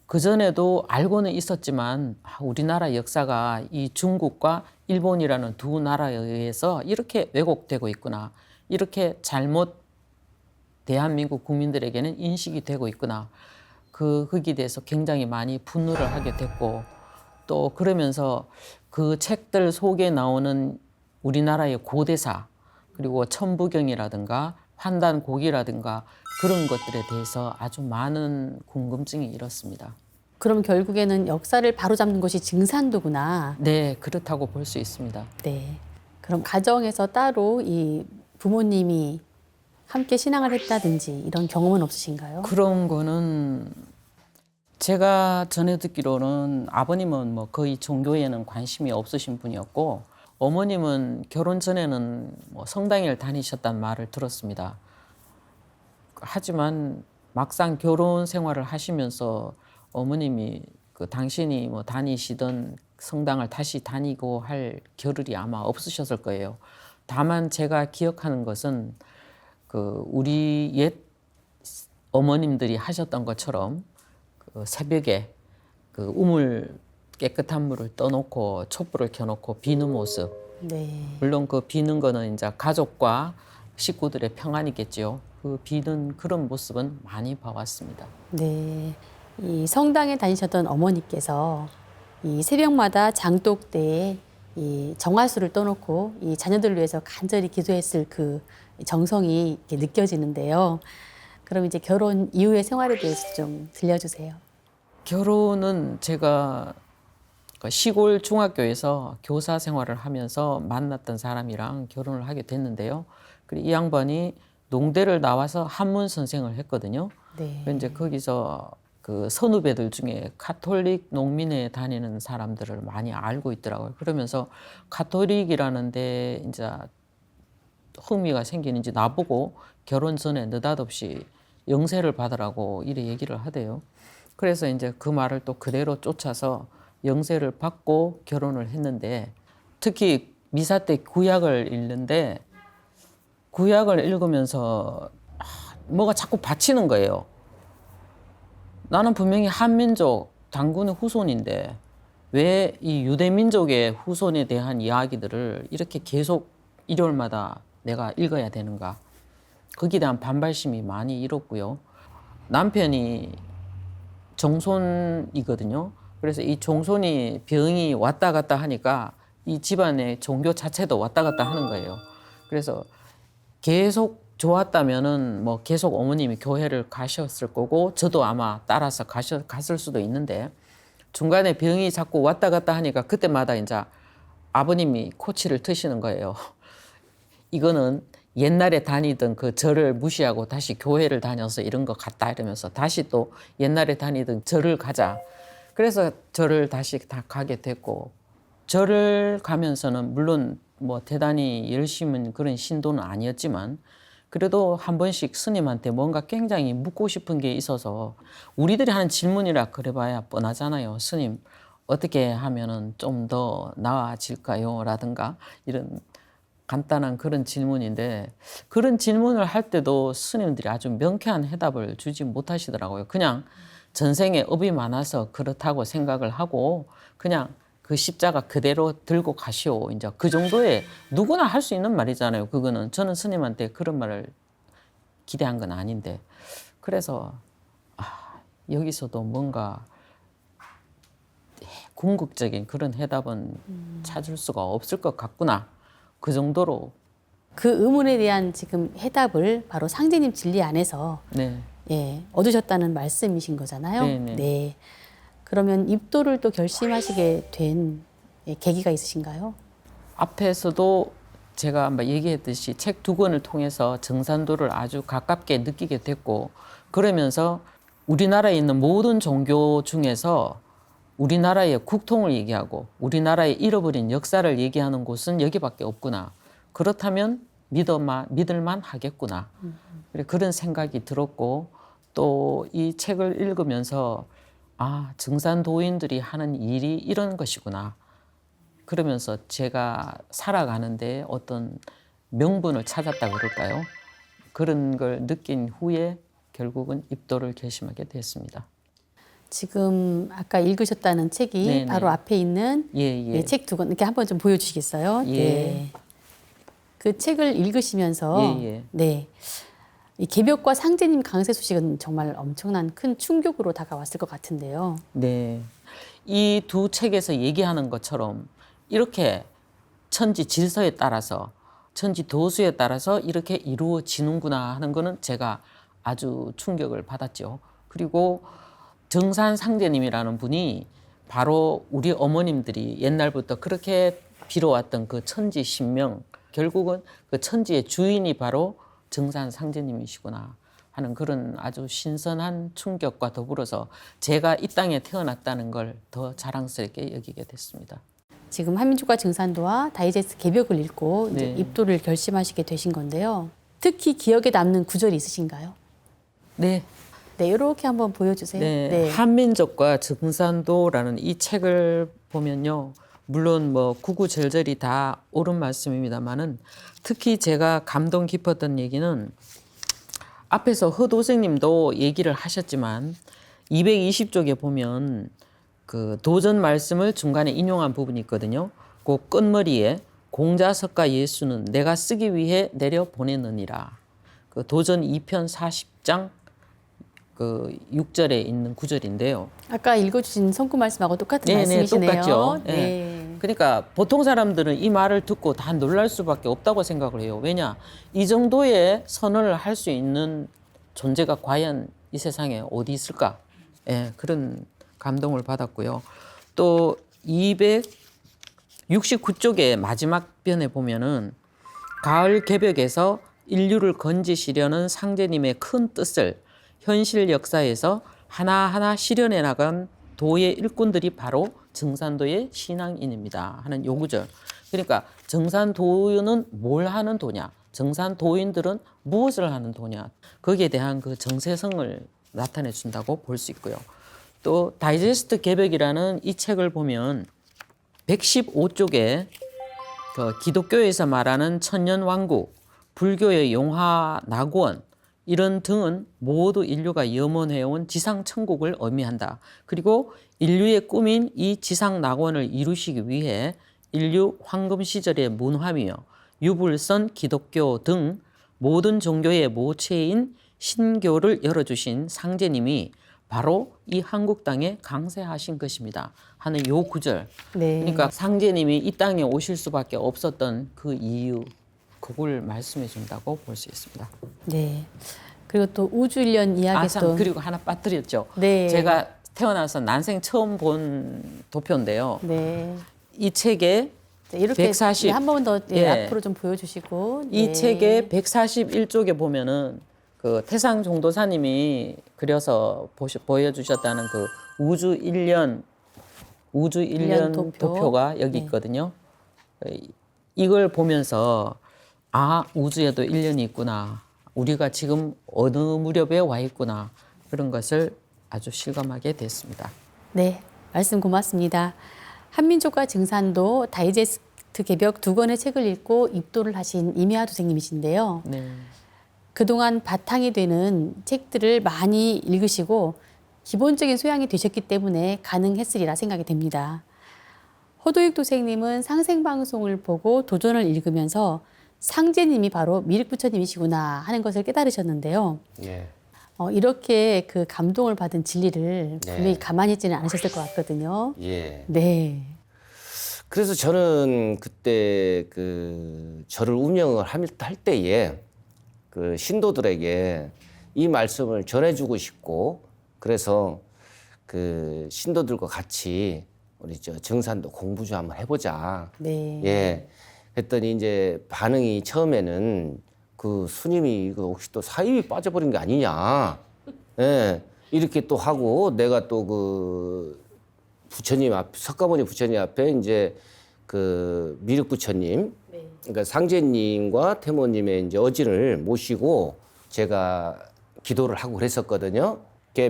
그 전에도 알고는 있었지만 우리나라 역사가 이 중국과 일본이라는 두 나라에 의해서 이렇게 왜곡되고 있구나, 이렇게 잘못 대한민국 국민들에게는 인식이 되고 있구나. 거기에 대해서 굉장히 많이 분노를 하게 됐고 또 그러면서 그 책들 속에 나오는 우리나라의 고대사 그리고 천부경이라든가 환단고기라든가 그런 것들에 대해서 아주 많은 궁금증이 일었습니다. 그럼 결국에는 역사를 바로잡는 것이 증산도구나. 네, 그렇다고 볼 수 있습니다. 네. 그럼 가정에서 따로 이 부모님이 함께 신앙을 했다든지 이런 경험은 없으신가요? 그런 거는 제가 전해 듣기로는 아버님은 뭐 거의 종교에는 관심이 없으신 분이었고 어머님은 결혼 전에는 뭐 성당을 다니셨단 말을 들었습니다. 하지만 막상 결혼 생활을 하시면서 어머님이 그 당신이 뭐 다니시던 성당을 다시 다니고 할 겨를이 아마 없으셨을 거예요. 다만 제가 기억하는 것은 그 우리 옛 어머님들이 하셨던 것처럼 그 새벽에 그 우물 깨끗한 물을 떠놓고 촛불을 켜놓고 비는 모습. 네. 물론 그 비는 거는 이제 가족과 식구들의 평안이겠지요. 그 비는 그런 모습은 많이 봐왔습니다. 네. 이 성당에 다니셨던 어머니께서 이 새벽마다 장독 때에 이 정화수를 떠놓고 이 자녀들을 위해서 간절히 기도했을 그 정성이 이렇게 느껴지는데요. 그럼 이제 결혼 이후의 생활에 대해서 좀 들려주세요. 결혼은 제가 시골 중학교에서 교사 생활을 하면서 만났던 사람이랑 결혼을 하게 됐는데요. 그리고 이 양반이 농대를 나와서 한문 선생을 했거든요. 네. 이제 거기서 그 선후배들 중에 가톨릭 농민회 다니는 사람들을 많이 알고 있더라고요. 그러면서 가톨릭이라는 데 이제 흥미가 생기는지 나보고 결혼 전에 느닷없이 영세를 받으라고 이래 얘기를 하대요. 그래서 이제 그 말을 또 그대로 쫓아서 영세를 받고 결혼을 했는데 특히 미사 때 구약을 읽는데 구약을 읽으면서 뭐가 자꾸 받치는 거예요. 나는 분명히 한민족 단군의 후손인데 왜 이 유대민족의 후손에 대한 이야기들을 이렇게 계속 일요일마다 내가 읽어야 되는가. 거기에 대한 반발심이 많이 일었고요. 남편이 종손이거든요. 그래서 이 종손이 병이 왔다 갔다 하니까 이 집안의 종교 자체도 왔다 갔다 하는 거예요. 그래서 계속 좋았다면은 뭐 계속 어머님이 교회를 가셨을 거고 저도 아마 따라서 갔을 수도 있는데 중간에 병이 자꾸 왔다 갔다 하니까 그때마다 이제 아버님이 코치를 트시는 거예요. 이거는 옛날에 다니던 그 절을 무시하고 다시 교회를 다녀서 이런 거 같다 이러면서 다시 또 옛날에 다니던 절을 가자. 그래서 절을 다시 다 가게 됐고 절을 가면서는 물론 뭐 대단히 열심은 그런 신도는 아니었지만 그래도 한 번씩 스님한테 뭔가 굉장히 묻고 싶은 게 있어서 우리들이 하는 질문이라 그래봐야 뻔하잖아요. 스님 어떻게 하면은 좀 더 나아질까요? 라든가 이런 간단한 그런 질문인데 그런 질문을 할 때도 스님들이 아주 명쾌한 해답을 주지 못하시더라고요. 그냥 전생에 업이 많아서 그렇다고 생각을 하고 그냥 그 십자가 그대로 들고 가시오. 이제 그 정도의 누구나 할 수 있는 말이잖아요. 그거는 저는 스님한테 그런 말을 기대한 건 아닌데 그래서 여기서도 뭔가 궁극적인 그런 해답은 찾을 수가 없을 것 같구나. 그 정도로 그 의문에 대한 지금 해답을 바로 상제님 진리 안에서 네. 예, 얻으셨다는 말씀이신 거잖아요. 네네. 네. 그러면 입도를 또 결심하시게 된 예, 계기가 있으신가요? 앞에서도 제가 아마 얘기했듯이 책 2권을 통해서 정산도를 아주 가깝게 느끼게 됐고, 그러면서 우리나라에 있는 모든 종교 중에서 우리나라의 국통을 얘기하고 우리나라의 잃어버린 역사를 얘기하는 곳은 여기밖에 없구나. 그렇다면 믿을만 하겠구나. 그런 생각이 들었고, 또 이 책을 읽으면서 아, 정산도인들이 하는 일이 이런 것이구나. 그러면서 제가 살아가는데 어떤 명분을 찾았다 그럴까요? 그런 걸 느낀 후에 결국은 입도를 결심하게 됐습니다. 지금 아까 읽으셨다는 책이 네네. 바로 앞에 있는 예. 예, 책 2권 이렇게 한번 좀 보여주시겠어요? 예. 네. 그 책을 읽으시면서 예. 네. 이 개벽과 상제님 강세 소식은 정말 엄청난 큰 충격으로 다가왔을 것 같은데요. 네. 이 두 책에서 얘기하는 것처럼 이렇게 천지 질서에 따라서, 천지 도수에 따라서 이렇게 이루어지는구나 하는 거는 제가 아주 충격을 받았죠. 그리고 정산 상제님이라는 분이 바로 우리 어머님들이 옛날부터 그렇게 빌어왔던 그 천지 신명, 결국은 그 천지의 주인이 바로 정산 상제님이시구나 하는 그런 아주 신선한 충격과 더불어서 제가 이 땅에 태어났다는 걸 더 자랑스럽게 여기게 됐습니다. 지금 한민족과 증산도와 다이제스트 개벽을 읽고 이제 네. 입도를 결심하시게 되신 건데요. 특히 기억에 남는 구절이 있으신가요? 네. 네, 이렇게 한번 보여주세요. 네. 한민족과 정산도라는 이 책을 보면요. 물론 뭐 구구절절이 다 옳은 말씀입니다만은 특히 제가 감동 깊었던 얘기는 앞에서 허도생님도 얘기를 하셨지만 220쪽에 보면 그 도전 말씀을 중간에 인용한 부분이 있거든요. 그 끝머리에 공자석가 예수는 내가 쓰기 위해 내려 보내느니라. 그 도전 2편 40장 그 6절에 있는 구절인데요. 아까 읽어주신 성구 말씀하고 똑같은 네네, 말씀이시네요. 똑같죠. 네. 네. 그러니까 보통 사람들은 이 말을 듣고 다 놀랄 수밖에 없다고 생각을 해요. 왜냐? 이 정도의 선언을 할 수 있는 존재가 과연 이 세상에 어디 있을까? 예, 그런 감동을 받았고요. 또 269쪽의 마지막 편에 보면은 가을 개벽에서 인류를 건지시려는 상제님의 큰 뜻을 현실 역사에서 하나하나 실현해 나간 도의 일꾼들이 바로 정산도의 신앙인입니다 하는 요 구절. 그러니까 정산도는 뭘 하는 도냐, 정산도인들은 무엇을 하는 도냐, 거기에 대한 그 정체성을 나타내 준다고 볼 수 있고요. 또 다이제스트 개벽이라는 이 책을 보면 115쪽에 그 기독교에서 말하는 천년왕국, 불교의 용화 낙원 이런 등은 모두 인류가 염원해온 지상천국을 의미한다. 그리고 인류의 꿈인 이 지상 낙원을 이루시기 위해 인류 황금 시절의 문화며 유불선 기독교 등 모든 종교의 모체인 신교를 열어주신 상제님이 바로 이 한국 땅에 강세하신 것입니다 하는 요 구절. 네. 그러니까 상제님이 이 땅에 오실 수밖에 없었던 그 이유, 그걸 말씀해 준다고 볼 수 있습니다. 네. 그리고 또 우주일련 이야기 또 그리고 하나 빠뜨렸죠. 네. 제가 태어나서 난생 처음 본 도표인데요. 네. 이 책에 자, 이렇게 140. 한 번 더 예. 앞으로 좀 보여주시고 이 네. 책의 141쪽에 보면은 그 태상 종도사님이 그려서 보여주셨다는 그 우주 일련 도표가 여기 네. 있거든요. 이걸 보면서 아, 우주에도 일련이 있구나. 우리가 지금 어느 무렵에 와 있구나. 그런 것을 아주 실감하게 됐습니다. 네, 말씀 고맙습니다. 한민족과 증산도 다이제스트 개벽 2권의 책을 읽고 입도를 하신 이미아 도생님이신데요. 네. 그동안 바탕이 되는 책들을 많이 읽으시고 기본적인 소양이 되셨기 때문에 가능했으리라 생각이 됩니다. 허도익 도생님은 상생방송을 보고 도전을 읽으면서 상제님이 바로 미륵부처님이시구나 하는 것을 깨달으셨는데요. 예. 이렇게 그 감동을 받은 진리를 네. 분명히 가만히 있지는 않으셨을 것 같거든요. 예. 네. 그래서 저는 그때 저를 운영을 할 때에 그 신도들에게 이 말씀을 전해주고 싶고, 그래서 그 신도들과 같이 우리 정산도 공부 좀 한번 해보자. 네. 예. 했더니 이제 반응이 처음에는 그 스님이 이거 혹시 또 사입이 빠져버린 게 아니냐. 예. 이렇게 또 하고 내가 또 그 부처님 앞, 석가모니 부처님 앞에 이제 그 미륵 부처님, 그러니까 상제님과 태모님의 이제 어진을 모시고 제가 기도를 하고 그랬었거든요.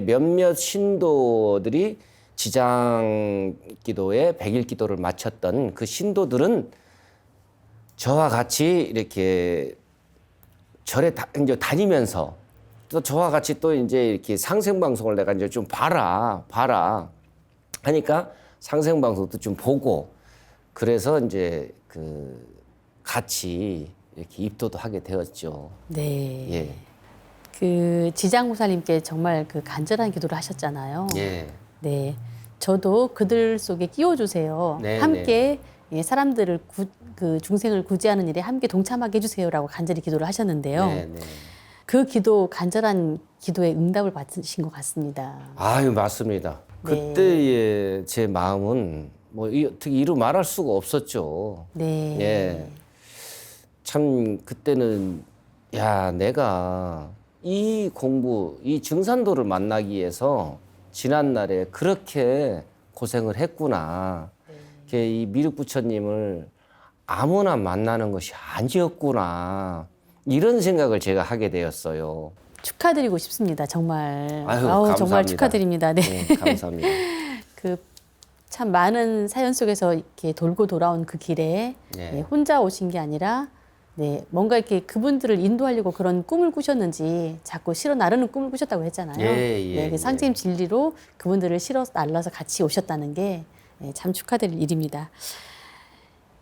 몇몇 신도들이 지장 기도에 100일 기도를 마쳤던 그 신도들은 저와 같이 이렇게 절에 이제 다니면서 또 저와 같이 또 이제 이렇게 상생방송을 내가 이제 좀 봐라 하니까 상생방송도 좀 보고, 그래서 이제 그 같이 이렇게 입도도 하게 되었죠. 네. 예. 그 지장보살님께 정말 그 간절한 기도를 하셨잖아요. 예. 네. 저도 그들 속에 끼워주세요. 네, 함께 예, 사람들을 그 중생을 구제하는 일에 함께 동참하게 해주세요라고 간절히 기도를 하셨는데요. 네, 네. 그 기도, 간절한 기도에 응답을 받으신 것 같습니다. 아유, 맞습니다. 네. 그때의 제 마음은 뭐 어떻게 이루 말할 수가 없었죠. 네. 예. 참 그때는 야, 내가 이 공부, 이 증산도를 만나기 위해서 지난날에 그렇게 고생을 했구나. 이 미륵 부처님을 아무나 만나는 것이 아니었구나. 이런 생각을 제가 하게 되었어요. 축하드리고 싶습니다. 정말. 아유, 아우, 감사합니다. 정말 축하드립니다. 네. 네, 감사합니다. 그 참 많은 사연 속에서 이렇게 돌고 돌아온 그 길에 네. 네, 혼자 오신 게 아니라 네, 뭔가 이렇게 그분들을 인도하려고 그런 꿈을 꾸셨는지 자꾸 실어 나르는 꿈을 꾸셨다고 했잖아요. 예, 그 상징 진리로 그분들을 실어 날라서 같이 오셨다는 게 참 축하드릴 일입니다.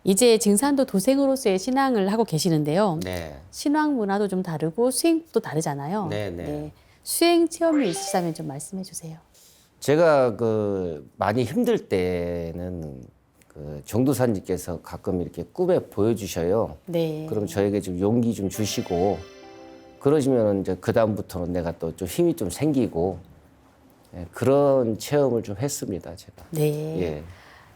이제 증산도 도생으로서의 신앙을 하고 계시는데요. 네. 신앙 문화도 좀 다르고 수행도 다르잖아요. 네. 수행 체험이 있으시다면 좀 말씀해 주세요. 제가 많이 힘들 때는 정도사님께서 가끔 이렇게 꿈에 보여주셔요. 네. 그럼 저에게 좀 용기 좀 주시고, 그러시면 이제 그다음부터는 내가 또 좀 힘이 좀 생기고, 예, 그런 체험을 좀 했습니다, 제가. 네. 예.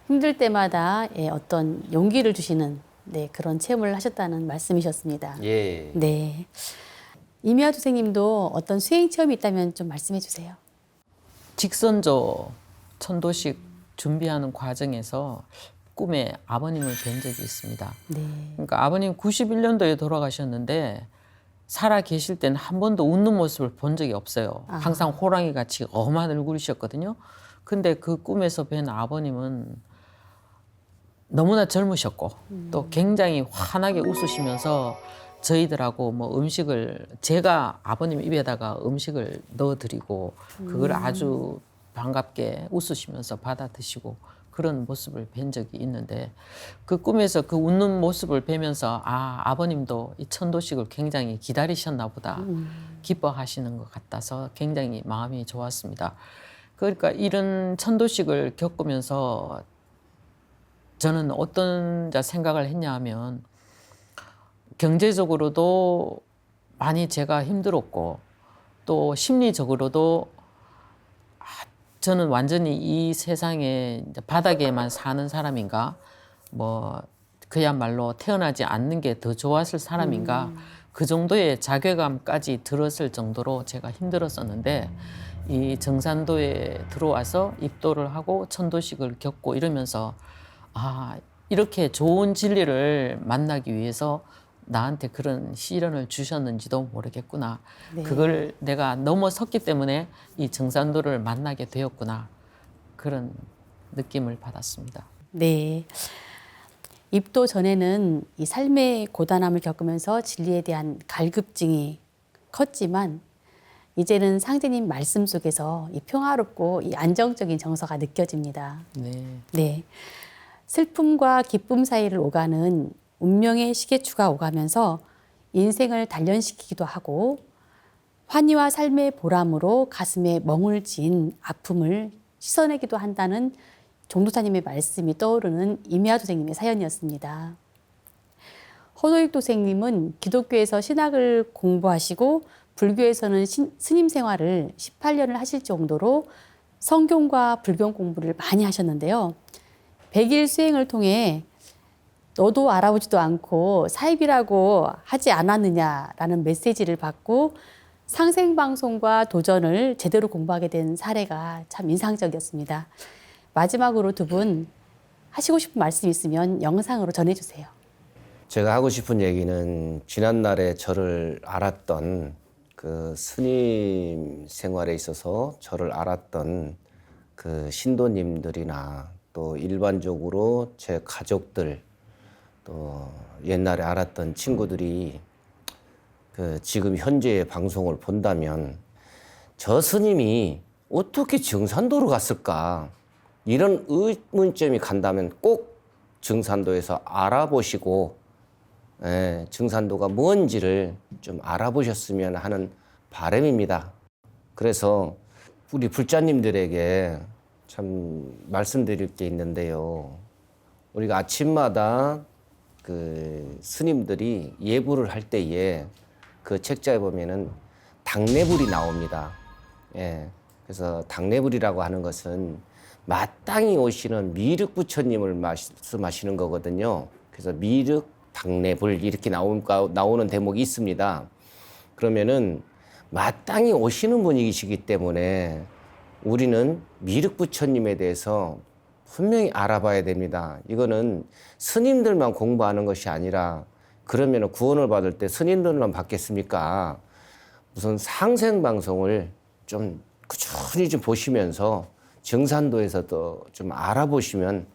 힘들 때마다 어떤 용기를 주시는 그런 체험을 하셨다는 말씀이셨습니다. 예. 네. 이미아 선생님도 어떤 수행 체험이 있다면 좀 말씀해 주세요. 직선조 천도식 준비하는 과정에서 꿈에 아버님을 뵌 적이 있습니다. 네. 그러니까 아버님 91년도에 돌아가셨는데 살아 계실 때는 한 번도 웃는 모습을 본 적이 없어요. 항상 호랑이 같이 엄한 얼굴이셨거든요. 근데 그 꿈에서 뵌 아버님은 너무나 젊으셨고 또 굉장히 환하게 웃으시면서 저희들하고 뭐 음식을 제가 아버님 입에다가 음식을 넣어드리고 그걸 아주 반갑게 웃으시면서 받아 드시고 그런 모습을 뵌 적이 있는데, 그 꿈에서 그 웃는 모습을 뵈면서 아버님도 이 천도식을 굉장히 기다리셨나 보다, 기뻐하시는 것 같아서 굉장히 마음이 좋았습니다. 그러니까 이런 천도식을 겪으면서 저는 어떤 생각을 했냐 하면, 경제적으로도 많이 제가 힘들었고 또 심리적으로도 저는 완전히 이 세상에 바닥에만 사는 사람인가, 뭐 그야말로 태어나지 않는 게 더 좋았을 사람인가, 그 정도의 자괴감까지 들었을 정도로 제가 힘들었었는데, 이 정산도에 들어와서 입도를 하고 천도식을 겪고 이러면서 이렇게 좋은 진리를 만나기 위해서 나한테 그런 시련을 주셨는지도 모르겠구나. 네. 그걸 내가 넘어섰기 때문에 이 정산도를 만나게 되었구나. 그런 느낌을 받았습니다. 네. 입도 전에는 이 삶의 고단함을 겪으면서 진리에 대한 갈급증이 컸지만, 이제는 상제님 말씀 속에서 이 평화롭고 이 안정적인 정서가 느껴집니다. 네. 네. 슬픔과 기쁨 사이를 오가는 운명의 시계추가 오가면서 인생을 단련시키기도 하고, 환희와 삶의 보람으로 가슴에 멍을 지은 아픔을 씻어내기도 한다는 종도사님의 말씀이 떠오르는 이미아 도생님의 사연이었습니다. 허도익 도생님은 기독교에서 신학을 공부하시고 불교에서는 스님 생활을 18년을 하실 정도로 성경과 불경 공부를 많이 하셨는데요. 100일 수행을 통해 너도 알아보지도 않고 사입이라고 하지 않았느냐라는 메시지를 받고 상생방송과 도전을 제대로 공부하게 된 사례가 참 인상적이었습니다. 마지막으로 두 분 하시고 싶은 말씀 있으면 영상으로 전해주세요. 제가 하고 싶은 얘기는 지난날에 저를 알았던 그 스님 생활에 있어서 저를 알았던 그 신도님들이나 또 일반적으로 제 가족들 또 옛날에 알았던 친구들이 그 지금 현재의 방송을 본다면 저 스님이 어떻게 증산도로 갔을까 이런 의문점이 간다면 꼭 증산도에서 알아보시고 증산도가 뭔지를 좀 알아보셨으면 하는 바람입니다. 그래서 우리 불자님들에게 참 말씀드릴 게 있는데요. 우리가 아침마다 그 스님들이 예불을 할 때에 그 책자에 보면은 당례불이 나옵니다. 예. 그래서 당례불이라고 하는 것은 마땅히 오시는 미륵 부처님을 말씀하시는 거거든요. 그래서 미륵 당례불 이렇게 나오는 대목이 있습니다. 그러면은 마땅히 오시는 분이시기 때문에 우리는 미륵 부처님에 대해서 분명히 알아봐야 됩니다. 이거는 스님들만 공부하는 것이 아니라 그러면 구원을 받을 때 스님들만 받겠습니까? 우선 상생방송을 좀 꾸준히 좀 보시면서 증산도에서도 좀 알아보시면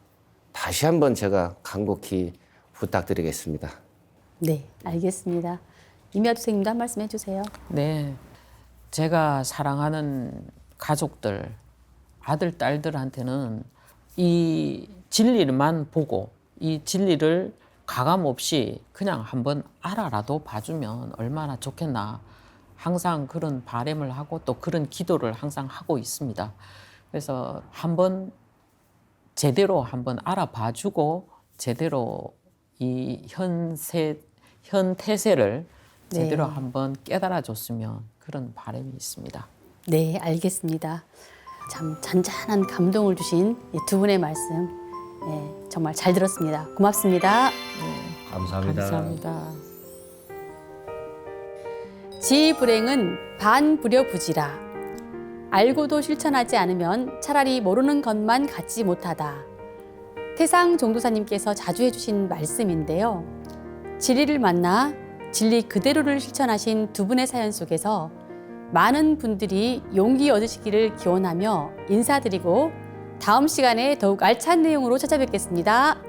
다시 한번 제가 간곡히 부탁드리겠습니다. 네, 알겠습니다. 이미아 도생님도 한 말씀 해주세요. 네, 제가 사랑하는 가족들, 아들, 딸들한테는 이 진리만 보고 이 진리를 가감 없이 그냥 한번 알아라도 봐주면 얼마나 좋겠나. 항상 그런 바람을 하고 또 그런 기도를 항상 하고 있습니다. 그래서 한번 제대로 한번 알아봐주고 제대로 이 현 태세를 제대로 네. 한번 깨달아줬으면 그런 바람이 있습니다. 네, 알겠습니다. 참 잔잔한 감동을 주신 이 두 분의 말씀 정말 잘 들었습니다. 고맙습니다. 감사합니다. 감사합니다. 지불행은 반불여부지라. 알고도 실천하지 않으면 차라리 모르는 것만 갖지 못하다. 태상 종도사님께서 자주 해주신 말씀인데요. 진리를 만나 진리 그대로를 실천하신 두 분의 사연 속에서 많은 분들이 용기 얻으시기를 기원하며 인사드리고 다음 시간에 더욱 알찬 내용으로 찾아뵙겠습니다.